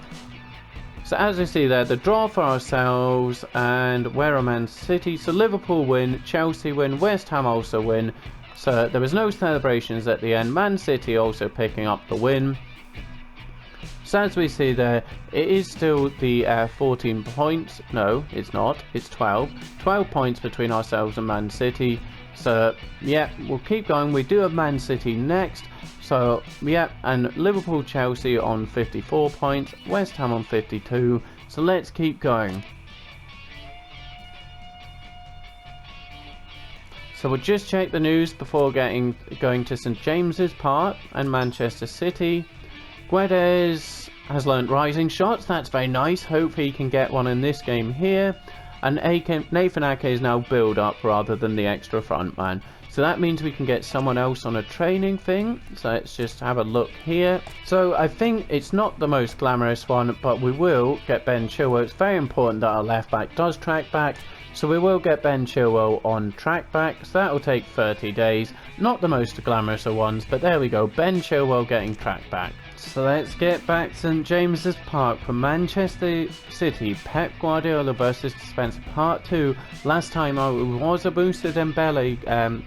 So as you see there, the draw for ourselves, and we're a Man City. So Liverpool win, Chelsea win, West Ham also win. So there was no celebrations at the end. Man City also picking up the win. So as we see there, it is still the 14 points. No, it's not. It's 12. 12 points between ourselves and Man City. So yeah, we'll keep going. We do have Man City next. So, yeah, and Liverpool, Chelsea on 54 points, West Ham on 52, so let's keep going. So we'll just check the news before going to St James's Park and Manchester City. Guedes has learnt rising shots, that's very nice, hope he can get one in this game here. And Nathan Ake is now build up rather than the extra front man. So that means we can get someone else on a training thing. So let's just have a look here. So I think it's not the most glamorous one, but we will get Ben Chilwell. It's very important that our left back does track back. So we will get Ben Chilwell on track back. So that will take 30 days. Not the most glamorous of ones, but there we go. Ben Chilwell getting track back. So let's get back to St James's Park for Manchester City. Pep Guardiola versus Spence Part 2. Last time out it was a boosted Dembele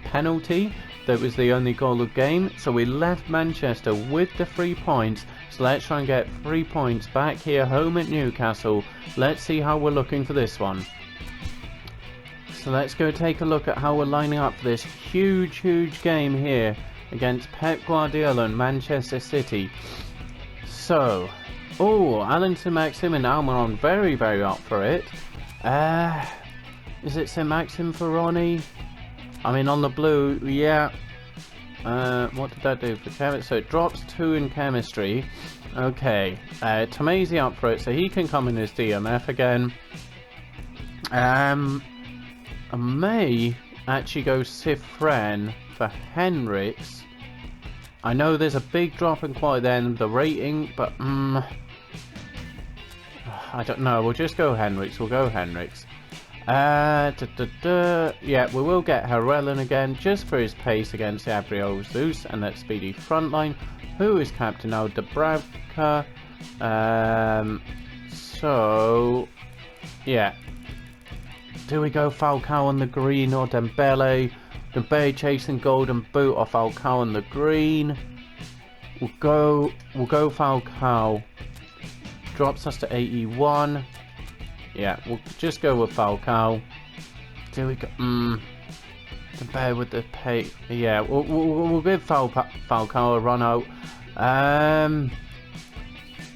penalty. That was the only goal of the game. So we left Manchester with the 3 points. So let's try and get 3 points back here home at Newcastle. Let's see how we're looking for this one. So let's go take a look at how we're lining up for this huge game here against Pep Guardiola and Manchester City. So, Alan Saint-Maxim and Almiron very up for it. Is it Saint-Maxim for Ronnie? I mean, on the blue, yeah. What did that do for chemistry? So it drops 2 in chemistry. Okay, Tomasi up for it, so he can come in as DMF again. I may actually go Cifren for Henriks. I know there's a big drop in quality then, the rating, but I don't know. We'll just go Henriks. Yeah, we will get Harellen again, just for his pace against Gabriel Jesus and that speedy front line. Who is captain now? Dubravka. So, yeah. Do we go Falcao on the green or Dembele? Dembele chasing golden boot or Falcao on the green? We'll go Falcao. Drops us to 81. Yeah, we'll just go with Falcao. Do we go? Dembele with the pay. Yeah, we'll give Falcao a run out.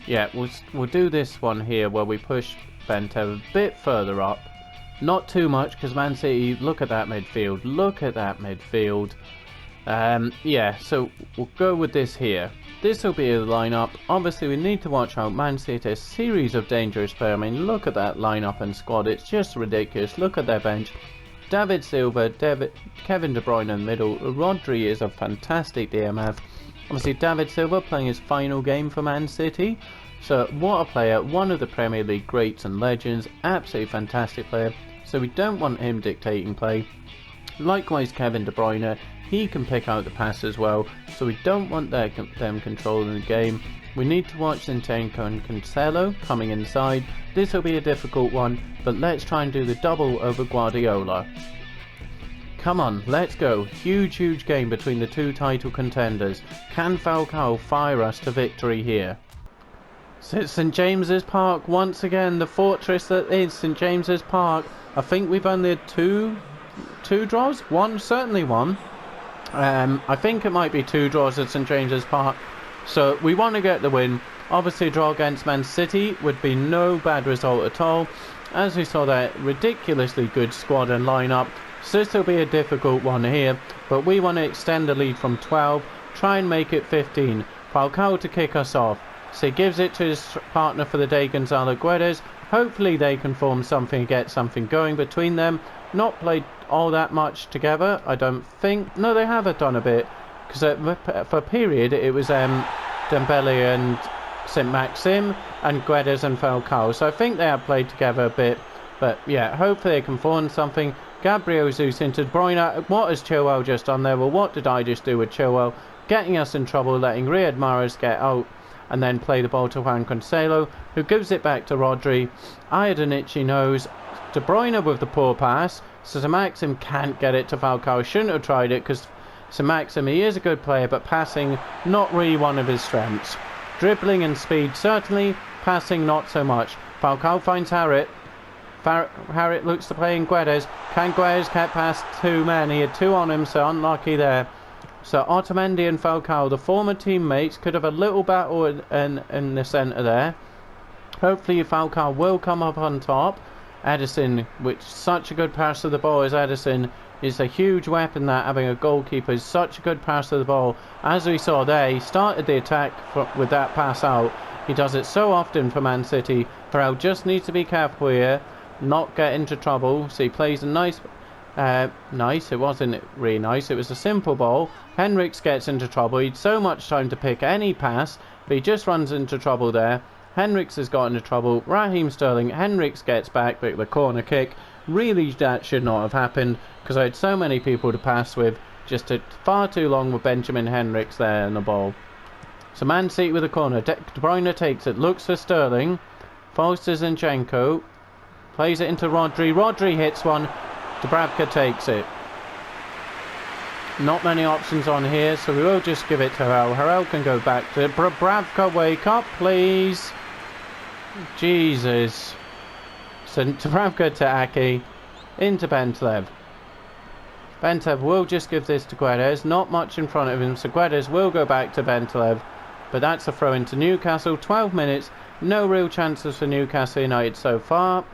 Yeah, we'll do this one here where we push Bente a bit further up. Not too much, because Man City, look at that midfield. Yeah, so we'll go with this here. This will be the lineup. Obviously, we need to watch out. Man City, a series of dangerous players. I mean, look at that lineup and squad. It's just ridiculous. Look at their bench. David Silva, Kevin De Bruyne in the middle. Rodgers is a fantastic DMF. Obviously, David Silva playing his final game for Man City. So, what a player, one of the Premier League greats and legends, absolutely fantastic player. So we don't want him dictating play. Likewise, Kevin De Bruyne, he can pick out the pass as well. So we don't want them controlling the game. We need to watch Zinchenko and Cancelo coming inside. This will be a difficult one, but let's try and do the double over Guardiola. Come on, let's go. Huge game between the two title contenders. Can Falcao fire us to victory here? So it's St James's Park once again, the fortress that is St James's Park. I think we've only had two draws. Certainly one. I think it might be 2 draws at St James's Park. So we want to get the win. Obviously, a draw against Man City would be no bad result at all, as we saw that ridiculously good squad and lineup. So this will be a difficult one here, but we want to extend the lead from 12, try and make it 15. Falcao to kick us off. So he gives it to his partner for the day, Gonzalo Guedes. Hopefully they can form something, get something going between them. Not played all that much together, I don't think. No, they have done a bit, because for a period it was Dembele and Saint-Maxim and Guedes and Falcao. So I think they have played together a bit. But yeah, hopefully they can form something. Gabriel Jesus into De Bruyne. What has Chilwell just done there? Well, what did I just do with Chilwell? Getting us in trouble, letting Riyad Mahrez get out and then play the ball to Juan Cancelo, who gives it back to Rodri. I had an itchy nose. De Bruyne with the poor pass. So Saint-Maxim can't get it to Falcao. Shouldn't have tried it, because Saint-Maxim, he is a good player, but passing, not really one of his strengths. Dribbling and speed, certainly. Passing, not so much. Falcao finds Harrit. Harrit looks to play in Guedes. Can Guedes get past 2 men? He had 2 on him, so unlucky there. So Otamendi and Falcao, the former teammates, could have a little battle in the centre there. Hopefully Falcao will come up on top. Edison, which such a good pass of the ball as Edison, is a huge weapon. That having a goalkeeper is such a good pass of the ball. As we saw there, he started the attack with that pass out. He does it so often for Man City. Farrell just needs to be careful here, not get into trouble. So he plays a nice, it wasn't really nice, it was a simple ball. Henriks gets into trouble. He had so much time to pick any pass, but he just runs into trouble there. Henriks has got into trouble. Raheem Sterling, Henriks gets back, but the corner kick. Really, that should not have happened, because I had so many people to pass with. Just took far too long with Benjamin Henriks there in the ball. So Man City with a corner. De Bruyne takes it, looks for Sterling. Falls to Zinchenko. Plays it into Rodri. Rodri hits one. Dubravka takes it. Not many options on here, so we will just give it to Harrell. Harrell can go back to Dubravka. Wake up, please. Jesus. So Dubravka to Aki. Into Bentev. Bentev will just give this to Guedes. Not much in front of him, so Guedes will go back to Bentev. But that's a throw into Newcastle. 12 minutes. No real chances for Newcastle United so far.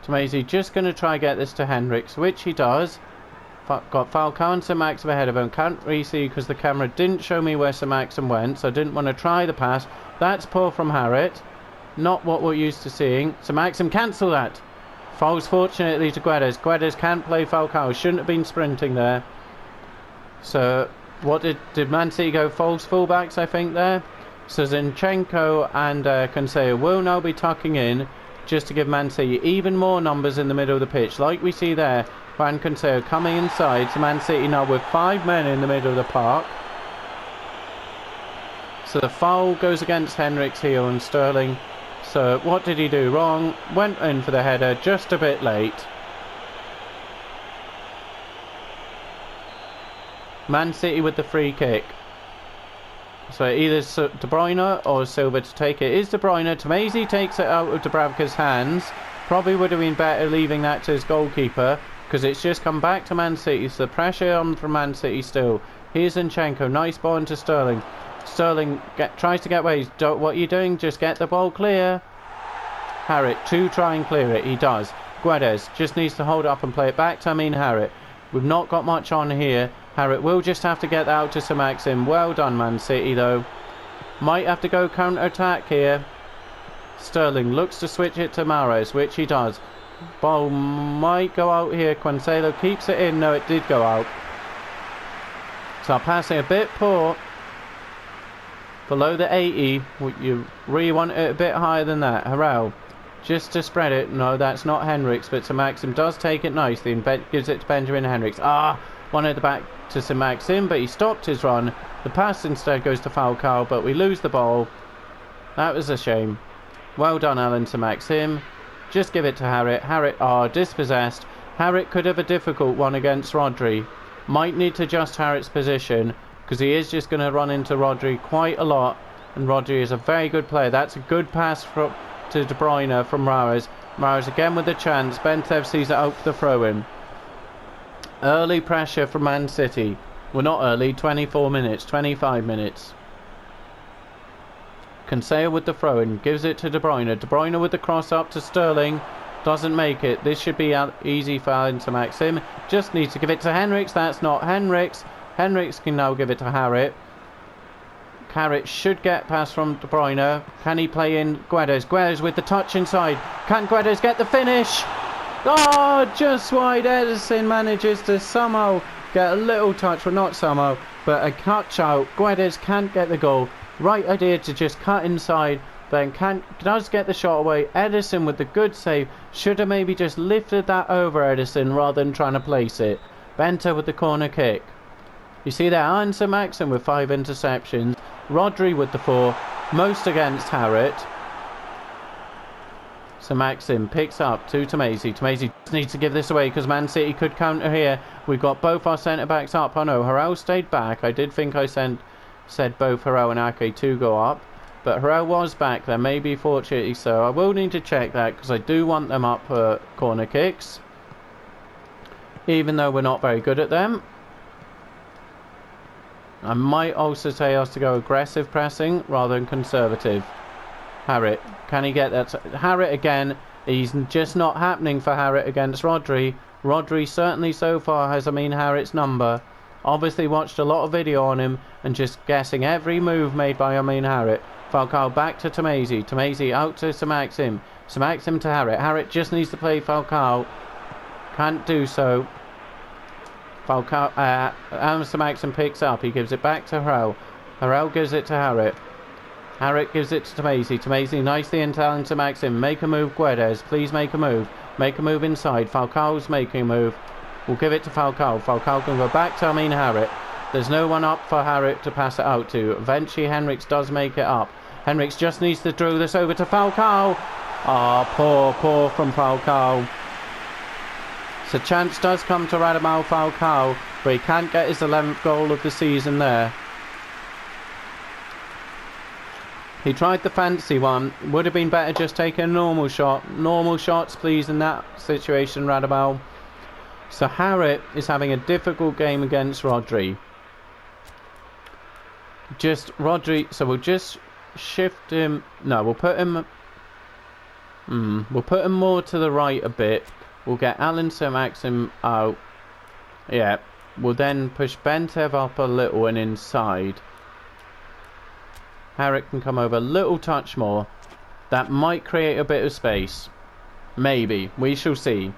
Tomazi just going to try get this to Henriks, which he does. Got Falcao and Sir Maxim ahead of him. Can't really see because the camera didn't show me where Sir Maxim went, so I didn't want to try the pass. That's poor from Harriet. Not what we're used to seeing. Sir Maxim, cancel that. Falls fortunately to Guedes. Guedes can't play Falcao. Shouldn't have been sprinting there. So, what did Man City go? False fullbacks, I think, there. So Zinchenko and Cancelo will now be tucking in, just to give Man City even more numbers in the middle of the pitch. Like we see there, Juan Cancelo coming inside. So Man City now with 5 men in the middle of the park. So the foul goes against Henriks here on Sterling. So what did he do wrong? Went in for the header just a bit late. Man City with the free kick. So either De Bruyne or Silva to take it. Is De Bruyne. Tomazi takes it out of Dubravka's hands. Probably would have been better leaving that to his goalkeeper, because it's just come back to Man City. So the pressure on from Man City still. Here's Zinchenko. Nice ball into Sterling. Sterling tries to get away. What are you doing? Just get the ball clear. Harriet to try and clear it. He does. Guedes just needs to hold up and play it back to Harriet. We've not got much on here. Harriet will just have to get out to Sir Maxim. Well done, Man City, though. Might have to go counter-attack here. Sterling looks to switch it to Mahrez, which he does. Ball might go out here. Cancelo keeps it in. No, it did go out. So passing a bit poor. Below the 80. You really want it a bit higher than that. Harrell just to spread it. No, that's not Henriks, but Sir Maxim does take it nicely and gives it to Benjamin Henriks. One at the back to Sir Maxim, but he stopped his run. The pass instead goes to Falcao, but we lose the ball. That was a shame. Well done, Alan Sir Maxim. Just give it to Harriet. Harriet dispossessed. Harriet could have a difficult one against Rodri. Might need to adjust Harriet's position, because he is just going to run into Rodri quite a lot. And Rodri is a very good player. That's a good pass to De Bruyne from Mahrez. Mahrez again with the chance. Bentev sees it out for the throw-in. Early pressure from Man City. Well, not early, 24 minutes, 25 minutes. Cancelo with the throw-in, gives it to De Bruyne. De Bruyne with the cross up to Sterling. Doesn't make it. This should be an easy foul into Maxim. Just needs to give it to Henriks. That's not Henriks. Henriks can now give it to Harriet. Harriet should get past from De Bruyne. Can he play in Guedes? Guedes with the touch inside. Can Guedes get the finish? Just wide. Edison manages to somehow get a little touch, well, not somehow, but a catch out. Guedes can't get the goal. Right idea to just cut inside, then does get the shot away. Edison with the good save. Should have maybe just lifted that over Edison rather than trying to place it. Bento with the corner kick. You see there, Alan Sir Maxim with 5 interceptions. Rodri with the 4, most against Harriet. So Maxim picks up to Tomazi. Tomazi needs to give this away because Man City could counter here. We've got both our centre-backs up. Oh no, Harrell stayed back. I did think I said both Harrell and Ake to go up. But Harrell was back there, maybe fortunately so. I will need to check that because I do want them up for corner kicks. Even though we're not very good at them. I might also say us to go aggressive pressing rather than conservative. Harrit, can he get that? Harrit again. He's just not happening for Harrit against Rodri. Rodri certainly so far has Harrit's number. Obviously watched a lot of video on him and just guessing every move made by Harrit. Falcao back to Tamezi. Tamezi out to Sir Maxim. Sir Maxim to Harrit. Harrit just needs to play Falcao. Can't do so. Falcao, Sir Maxim picks up. He gives it back to Harrell. Harrell gives it to Harrit. Harrit gives it to Tamezi. Tamezi nicely into Sir Maxim. Make a move, Guedes. Please make a move. Make a move inside. Falcao's making a move. We'll give it to Falcao. Falcao can go back to Harrit. There's no one up for Harrit to pass it out to. Eventually Henriks does make it up. Henriks just needs to throw this over to Falcao. Poor from Falcao. So chance does come to Radamel Falcao, but he can't get his 11th goal of the season there. He tried the fancy one. Would have been better just taking a normal shot. Normal shots, please, in that situation, Radamel. So Harrit is having a difficult game against Rodri. So we'll just shift him. No, we'll put him. We'll put him more to the right a bit. We'll get Sir Maxim out. Yeah. We'll then push Bentev up a little and inside. Harrit can come over a little touch more. That might create a bit of space. Maybe. We shall see.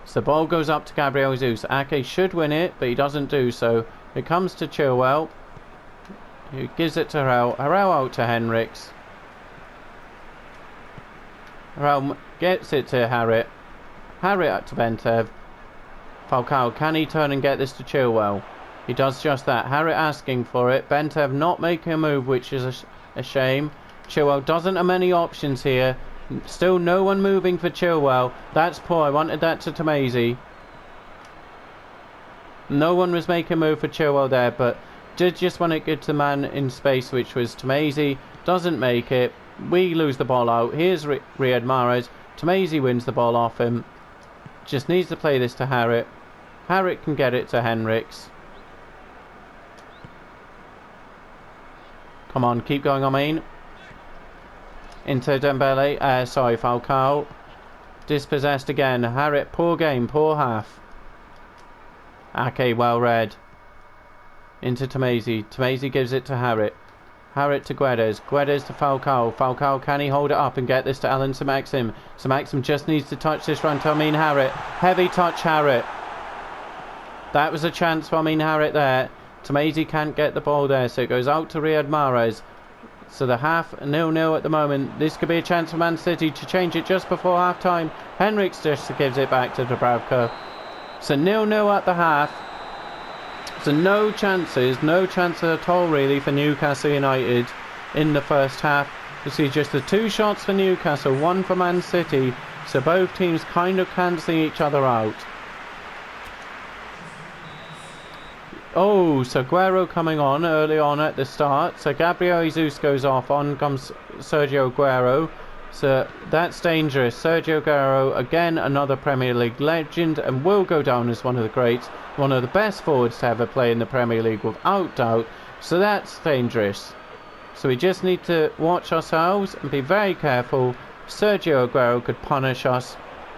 So the ball goes up to Gabriel Jesus. Ake should win it, but he doesn't do so. It comes to Chilwell. He gives it to Harrell. Harrell out to Henriks. Harrell gets it to Harrit. Harrit out to Bentev. Falcao, can he turn and get this to Chilwell? He does just that. Harrit asking for it. Bentev not making a move, which is a shame. Chilwell doesn't have many options here. Still no one moving for Chilwell. That's poor. I wanted that to Tamezi. No one was making a move for Chilwell there, but did just want to get to the man in space, which was Tamezi. Doesn't make it. We lose the ball out. Here's Riyad Mahrez. Tamezi wins the ball off him. Just needs to play this to Harrit. Harrit can get it to Henriks. Come on, keep going, into Dembele. Falcao. Dispossessed again. Harrit, poor game, poor half. Ake, well read. Into Tamezi. Tamezi gives it to Harrit. Harrit to Guedes. Guedes to Falcao. Falcao, can he hold it up and get this to Sir Maxim? Sir Maxim just needs to touch this run to Harrit. Heavy touch, Harrit. That was a chance for Harrit there. Tamezi can't get the ball there, so it goes out to Riyad Mahrez. So the half 0-0 at the moment. This could be a chance for Man City to change it just before half time. Henriks just gives it back to Dubravka. So 0-0 at the half. So no chances at all really for Newcastle United in the first half. You see just the two shots for Newcastle, one for Man City. So both teams kind of cancelling each other out. Oh, so Aguero coming on early on at the start. So Gabriel Jesus goes off. On comes Sergio Aguero. So that's dangerous. Sergio Aguero, again, another Premier League legend, and will go down as one of the greats, one of the best forwards to ever play in the Premier League without doubt. So that's dangerous. So we just need to watch ourselves and be very careful. Sergio Aguero could punish us.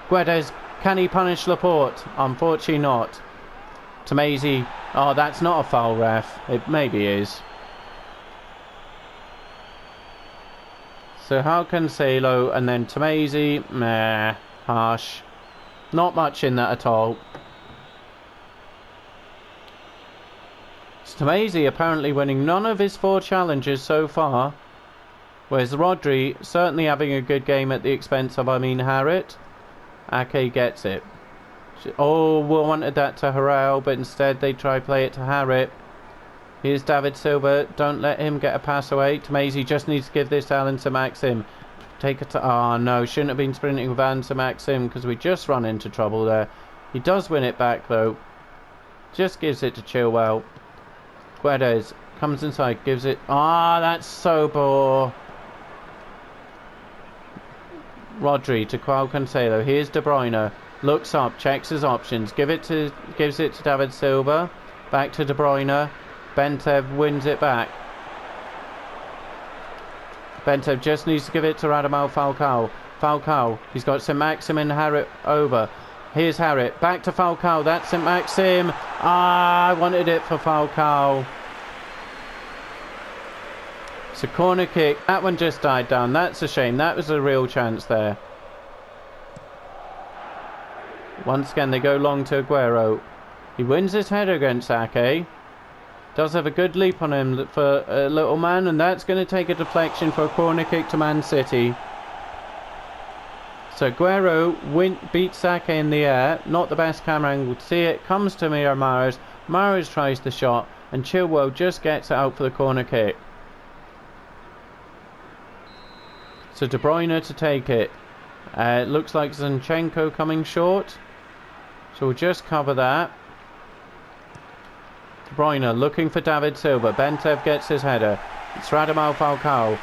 Guedes, can he punish Laporte? Unfortunately not. Tamezi, oh, that's not a foul, ref. It maybe is. So how can Cancelo and then Tamezi? Meh, harsh. Not much in that at all. So Tamezi apparently winning none of his 4 challenges so far. Whereas Rodri certainly having a good game at the expense of Harrit. Ake gets it. Oh, we wanted that to Harrell, but instead they try play it to Harrit. Here's David Silva. Don't let him get a pass away. Tamezi just needs to give this to Sir Maxim. Take it to... Oh, no. Shouldn't have been sprinting with Sir Maxim because we just run into trouble there. He does win it back, though. Just gives it to Chilwell. Guedes comes inside. Gives it... Ah, that's so poor. Rodri to Cancelo. Here's De Bruyne. Looks up, checks his options, gives it to David Silva. Back to De Bruyne. Bentev wins it back. Bentev just needs to give it to Radamel Falcao. Falcao, he's got St. Maxim and Harrit over. Here's Harrit, back to Falcao, that's St. Maxim. I wanted it for Falcao. It's a corner kick, that one just died down, that's a shame, that was a real chance there. Once again they go long to Aguero. He wins his header against Ake. Does have a good leap on him for a little man, and that's going to take a deflection for a corner kick to Man City. So Aguero beats Sake in the air. Not the best camera angle to see it. Comes to Mahrez. Mahrez tries the shot, and Chilwell just gets it out for the corner kick. So De Bruyne to take it. It looks like Zinchenko coming short. So we'll just cover that. De Bruyne looking for David Silva. Bentev gets his header. It's Radamel Falcao.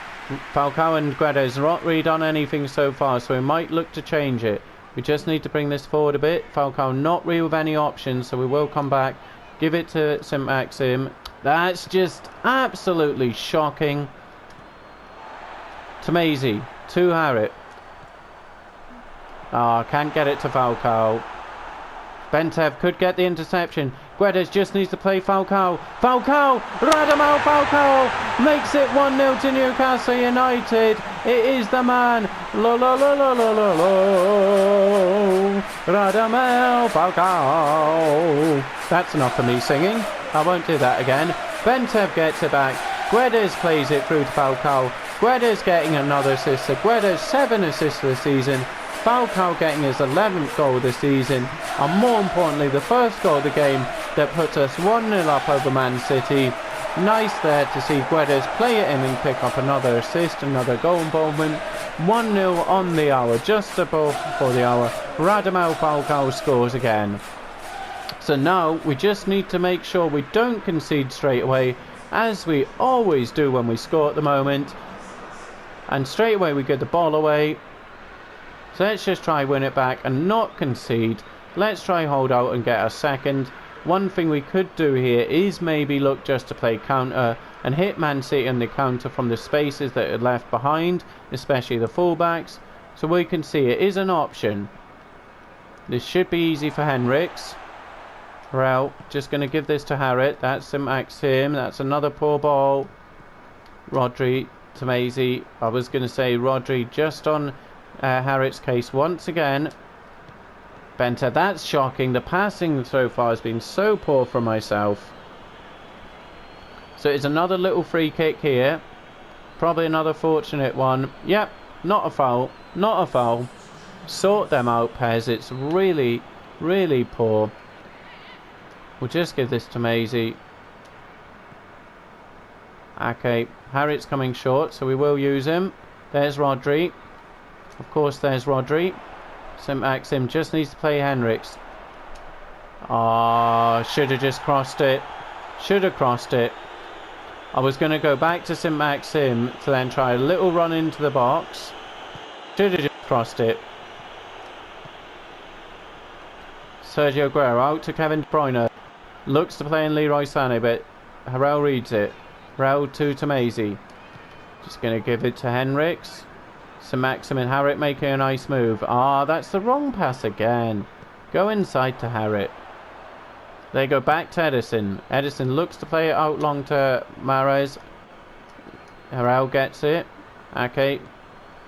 Falcao and Guedes not really done anything so far, so we might look to change it. We just need to bring this forward a bit. Falcao not really with any options, so we will come back. Give it to St. Maxim. That's just absolutely shocking. Tamezi to Harrit. Can't get it to Falcao. Bentev could get the interception. Guedes just needs to play Falcao. Falcao! Radamel Falcao makes it 1-0 to Newcastle United. It is the man. Radamel Falcao. That's enough for me singing. I won't do that again. Bentev gets it back. Guedes plays it through to Falcao. Guedes getting another assist. So Guedes 7 assists this season. Falcao getting his 11th goal this season, and more importantly the first goal of the game that puts us 1-0 up over Man City. Nice there to see Guedes play it in and pick up another assist, another goal involvement. 1-0 on the hour, just above before the hour. Radamel Falcao scores again. So now we just need to make sure we don't concede straight away, as we always do when we score at the moment. And straight away we get the ball away. So let's just try win it back and not concede. Let's try hold out and get a second. One thing we could do here is maybe look just to play counter and hit Man City on the counter from the spaces that are left behind, especially the fullbacks. So we can see it is an option. This should be easy for Henriks. Well, just going to give this to Harrit. That's St. Maxim. That's another poor ball. Rodri, Tamezi. I was going to say Rodri just on Harrit's case once again. Bentev, that's shocking. The passing so far has been so poor for myself. So it's another little free kick here. Probably another fortunate one. Yep, not a foul. Not a foul. Sort them out, PES. It's really, really poor. We'll just give this to Maisie. Okay, Harrit's coming short, so we will use him. There's Rodri. Of course, there's Rodri. St. Maxim just needs to play Henriks. Should have just crossed it. Should have crossed it. I was going to go back to St. Maxim to then try a little run into the box. Should have just crossed it. Sergio Aguero out to Kevin De Bruyne. Looks to play in Leroy Sané, but Harrell reads it. Harrell to Tamezi. Just going to give it to Henriks. St. Maxim and Harrit making a nice move. That's the wrong pass again. Go inside to Harrit. They go back to Edison. Edison looks to play it out long to Mahrez. Harrell gets it. Okay.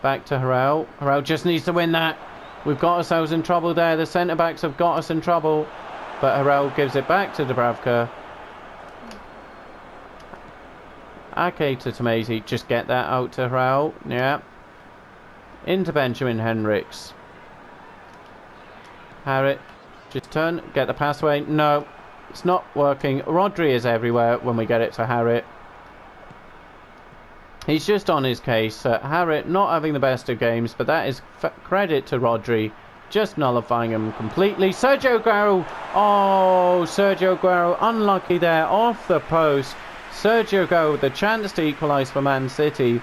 Back to Harrell. Harrell just needs to win that. We've got ourselves in trouble there. The centre-backs have got us in trouble. But Harrell gives it back to Dubravka. Okay, to Tamezi. Just get that out to Harrell. Yeah. Into Benjamin Henriks. Harrit. Just turn. Get the pass away. No. It's not working. Rodri is everywhere when we get it to Harrit. He's just on his case. Harrit not having the best of games, but that is credit to Rodri. Just nullifying him completely. Sergio Aguero. Sergio Aguero unlucky there off the post. Sergio Aguero with the chance to equalise for Man City.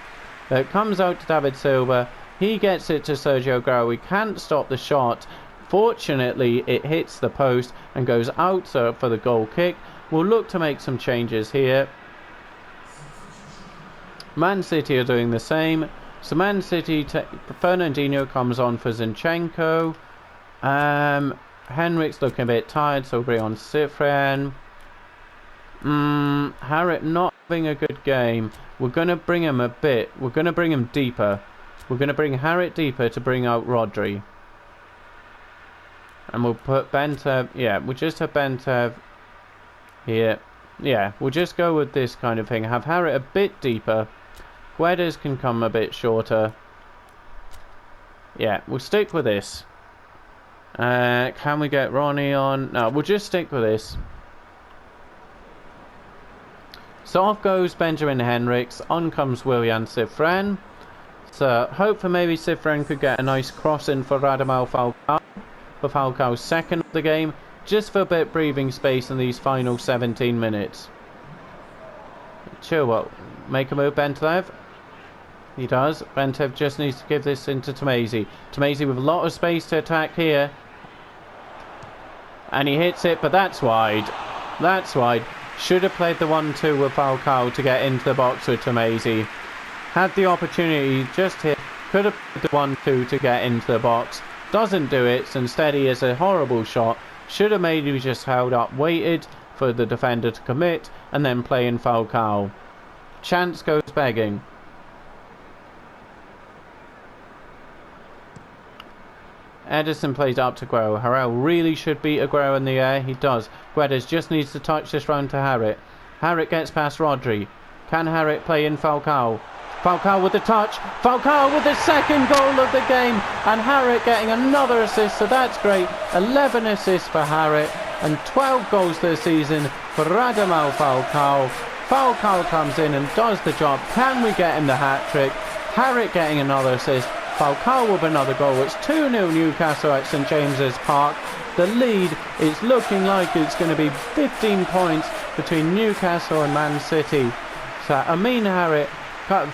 It comes out to David Silva. He gets it to Sergio Aguero. We can't stop the shot. Fortunately, it hits the post and goes out for the goal kick. We'll look to make some changes here. Man City are doing the same. So Man City, Fernandinho comes on for Zinchenko. Henrik's looking a bit tired, so we'll bring on Cifren. Harrit not having a good game. We're going to bring him a bit. We're going to bring him deeper. We're going to bring Harrit deeper to bring out Rodri. And we'll put Bentev. Yeah, we'll just have Bentev here. Yeah, we'll just go with this kind of thing. Have Harrit a bit deeper. Guedes can come a bit shorter. Yeah, we'll stick with this. Can we get Ronnie on? No, we'll just stick with this. So off goes Benjamin Henriks. On comes Willian Cifren. So hope for maybe Cifren could get a nice cross in for Radamel Falcao. For Falcao's second of the game. Just for a bit breathing space in these final 17 minutes. Chilwell. Make a move, Bentev. He does. Bentev just needs to give this into Tomasi. Tomasi with a lot of space to attack here. And he hits it, but that's wide. That's wide. Should have played the 1-2 with Falcao to get into the box with Tomasi. Had the opportunity just here. Could have played the 1-2 to get into the box. Doesn't do it. So instead he has a horrible shot. Should have maybe just held up, waited for the defender to commit, and then play in Falcao. Chance goes begging. Edison plays up to Aguero. Harrell really should beat Aguero in the air. He does. Guedes just needs to touch this round to Harrit. Harrit gets past Rodri. Can Harrit play in Falcao? Falcao with the touch. Falcao with the second goal of the game. And Harrit getting another assist. So that's great. 11 assists for Harrit. And 12 goals this season for Radamel Falcao. Falcao comes in and does the job. Can we get him the hat-trick? Harrit getting another assist. Falcao with another goal. It's 2-0 Newcastle at St James's Park. The lead is looking like it's going to be 15 points between Newcastle and Man City. So Amin Harrit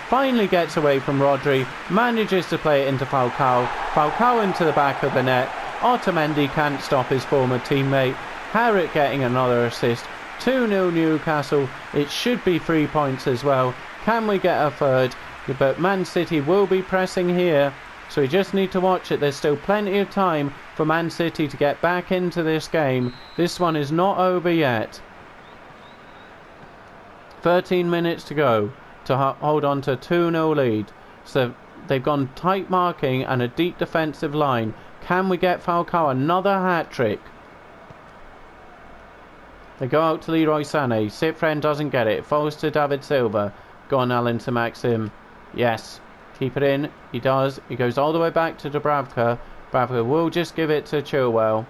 finally gets away from Rodri, manages to play it into Falcao. Falcao into the back of the net. Otamendi can't stop his former teammate. Harrit getting another assist. 2-0 Newcastle. It should be 3 points as well. Can we get a third? But Man City will be pressing here, so we just need to watch it. There's still plenty of time for Man City to get back into this game. This one is not over yet. 13 minutes to go to hold on to a 2-0 lead. So they've gone tight marking and a deep defensive line. Can we get Falcao another hat-trick? They go out to Leroy Sané. Cifren doesn't get it. Falls to David Silva. Go on, Alan to Maxim. Yes, keep it in. He does. He goes all the way back to Dubravka. Dubravka will just give it to Chilwell.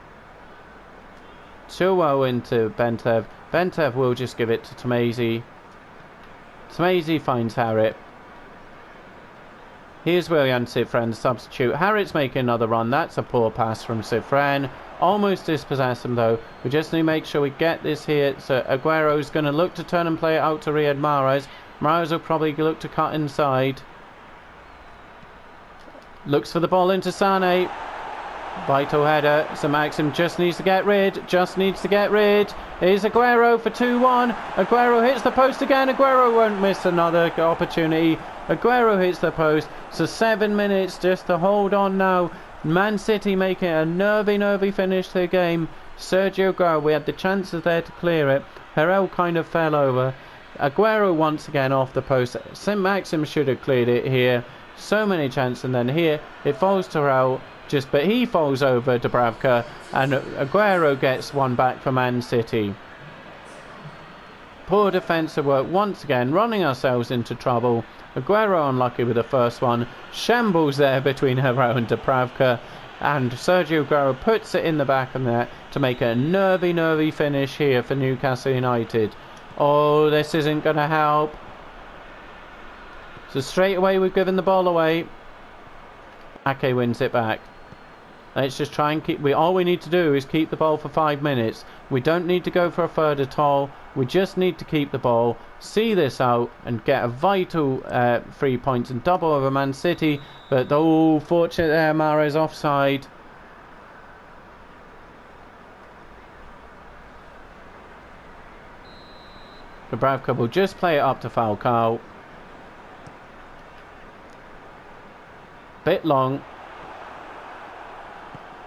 Chilwell into Bentev. Bentev will just give it to Tomasi. Tomasi finds Harrit. Here's Willian Cifren, substitute. Harrit's making another run. That's a poor pass from Cifren. Almost dispossess him though. We just need to make sure we get this here. So Aguero's going to look to turn and play it out to Riyad Mahrez. Mahrez will probably look to cut inside. Looks for the ball into Sané. Vital header. So Maxim just needs to get rid. Here's Aguero for 2-1. Aguero hits the post again. Aguero won't miss another opportunity. Aguero hits the post. So 7 minutes just to hold on now. Man City making a nervy finish to the game. Sergio Aguero, we had the chances there to clear it. Harrell kind of fell over. Aguero once again off the post. St Maxim should have cleared it here. So many chances, and then here it falls to Harrell. But he falls over Dubravka, and Aguero gets one back for Man City. Poor defensive work once again, running ourselves into trouble. Aguero unlucky with the first one. Shambles there between Harrell and Dubravka, and Sergio Aguero puts it in the back of the net to make a nervy finish here for Newcastle United. Oh, this isn't going to help. So straight away we've given the ball away. Ake wins it back. Let's just try and keep... all we need to do is keep the ball for 5 minutes. We don't need to go for a third at all. We just need to keep the ball, see this out, and get a vital 3 points and double over Man City. But, oh, fortunate there, Mahrez offside. Dubravka will just play it up to Falcao. Bit long.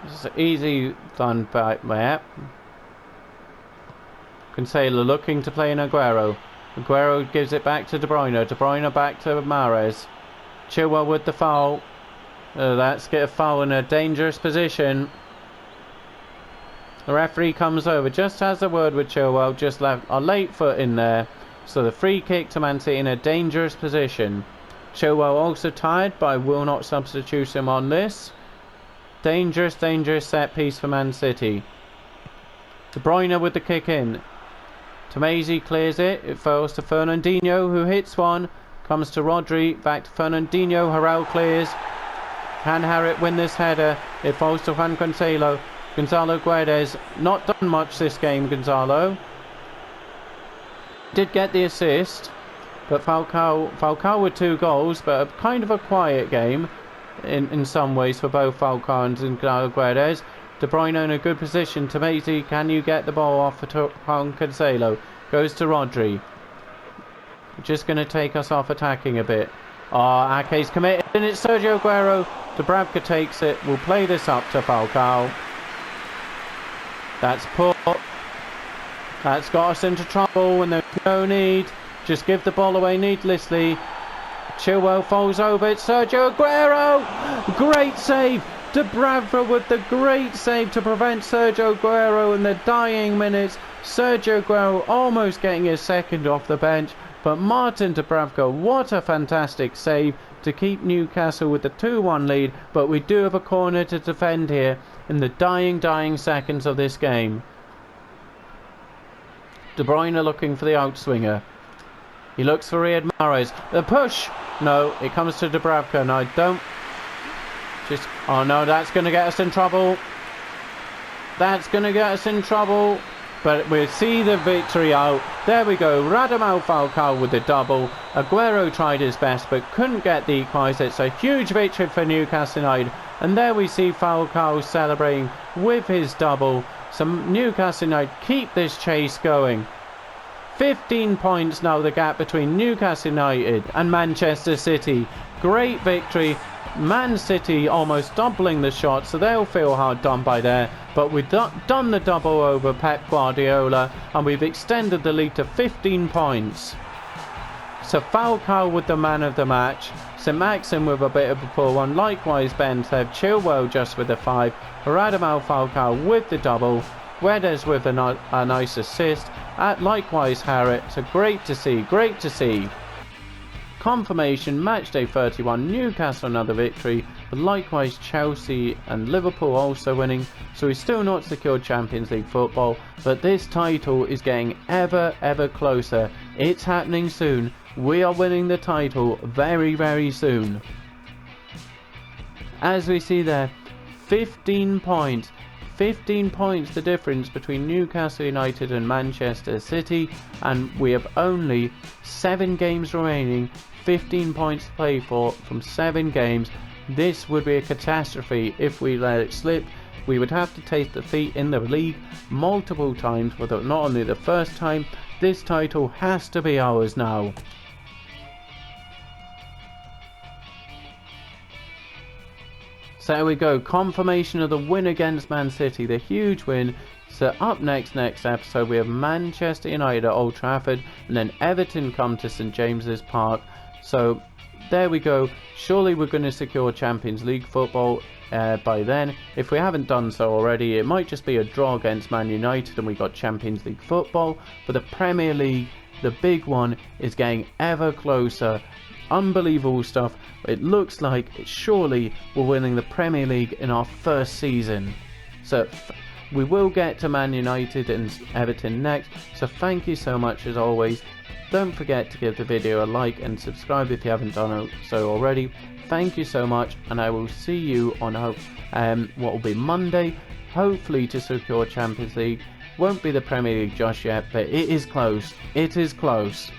This is easy done by Matt. Cancelo looking to play in Aguero. Aguero gives it back to De Bruyne. De Bruyne back to Mahrez. Chilwell with the foul. That's get a foul in a dangerous position. The referee comes over, just has a word with Chilwell, just left a late foot in there. So the free kick to Man City in a dangerous position. Chilwell also tired, but I will not substitute him on this. Dangerous set piece for Man City. De Bruyne with the kick in. Tomazi clears it. It falls to Fernandinho, who hits one. Comes to Rodri. Back to Fernandinho. Harrell clears. Can Harrit win this header? It falls to Juan Cancelo. Gonzalo Guedes. Not done much this game, Gonzalo. Did get the assist. But Falcao with 2 goals. But a kind of a quiet game in some ways for both Falcao and Gonzalo Guedes. De Bruyne in a good position. Tomazi, can you get the ball off for Juan Cancelo? Goes to Rodri. Just going to take us off attacking a bit. Ake's committed, and it's Sergio Aguero. Dubravka takes it. We'll play this up to Falcao. That's poor. That's got us into trouble when there's no need. Just give the ball away needlessly. Chilwell falls over. It's Sergio Aguero. Great save. Dubravka with the great save to prevent Sergio Aguero in the dying minutes. Sergio Aguero almost getting his second off the bench. But Martin Dubravka, what a fantastic save to keep Newcastle with the 2-1 lead. But we do have a corner to defend here in the dying seconds of this game. De Bruyne looking for the outswinger. He looks for Riyad Mahrez. The push! No, it comes to Dubravka, and I don't... Oh no, that's going to get us in trouble. That's going to get us in trouble. But we'll see the victory out. There we go. Radamel Falcao with the double. Aguero tried his best but couldn't get the equaliser. It's a huge victory for Newcastle United. And there we see Falcao celebrating with his double. So Newcastle United keep this chase going. 15 points now the gap between Newcastle United and Manchester City. Great victory. Man City almost doubling the shot, so they'll feel hard done by there. But we've done the double over Pep Guardiola, and we've extended the lead to 15 points. So Falcao with the man of the match. St Maxim with a bit of a poor one. Likewise Ben Tev. Chilwell just with a 5. Radamel Falcao with the double. Guedes with a nice assist. Likewise Harrit. So great to see. Confirmation, matchday 31, Newcastle another victory, but likewise Chelsea and Liverpool also winning, so we've still not secured Champions League football, but this title is getting ever closer. It's happening soon. We are winning the title very soon. As we see there, 15 points. 15 points the difference between Newcastle United and Manchester City, and we have only 7 games remaining. 15 points to play for from 7 games. This would be a catastrophe if we let it slip. We would have to take defeat in the league multiple times, but not only the first time. This title has to be ours now. So there we go, confirmation of the win against Man City, the huge win. So up next episode we have Manchester United at Old Trafford, and then Everton come to St James's Park. So there we go, surely we're going to secure Champions League football by then. If we haven't done so already, it might just be a draw against Man United and we got Champions League football. But the Premier League, the big one, is getting ever closer. Unbelievable stuff. It looks like surely we're winning the Premier League in our first season. So we will get to Man United and Everton next. So thank you so much as always. Don't forget to give the video a like and subscribe if you haven't done so already. Thank you so much, and I will see you on what will be Monday, hopefully to secure Champions League. Won't be the Premier League just yet, but it is close. It is close.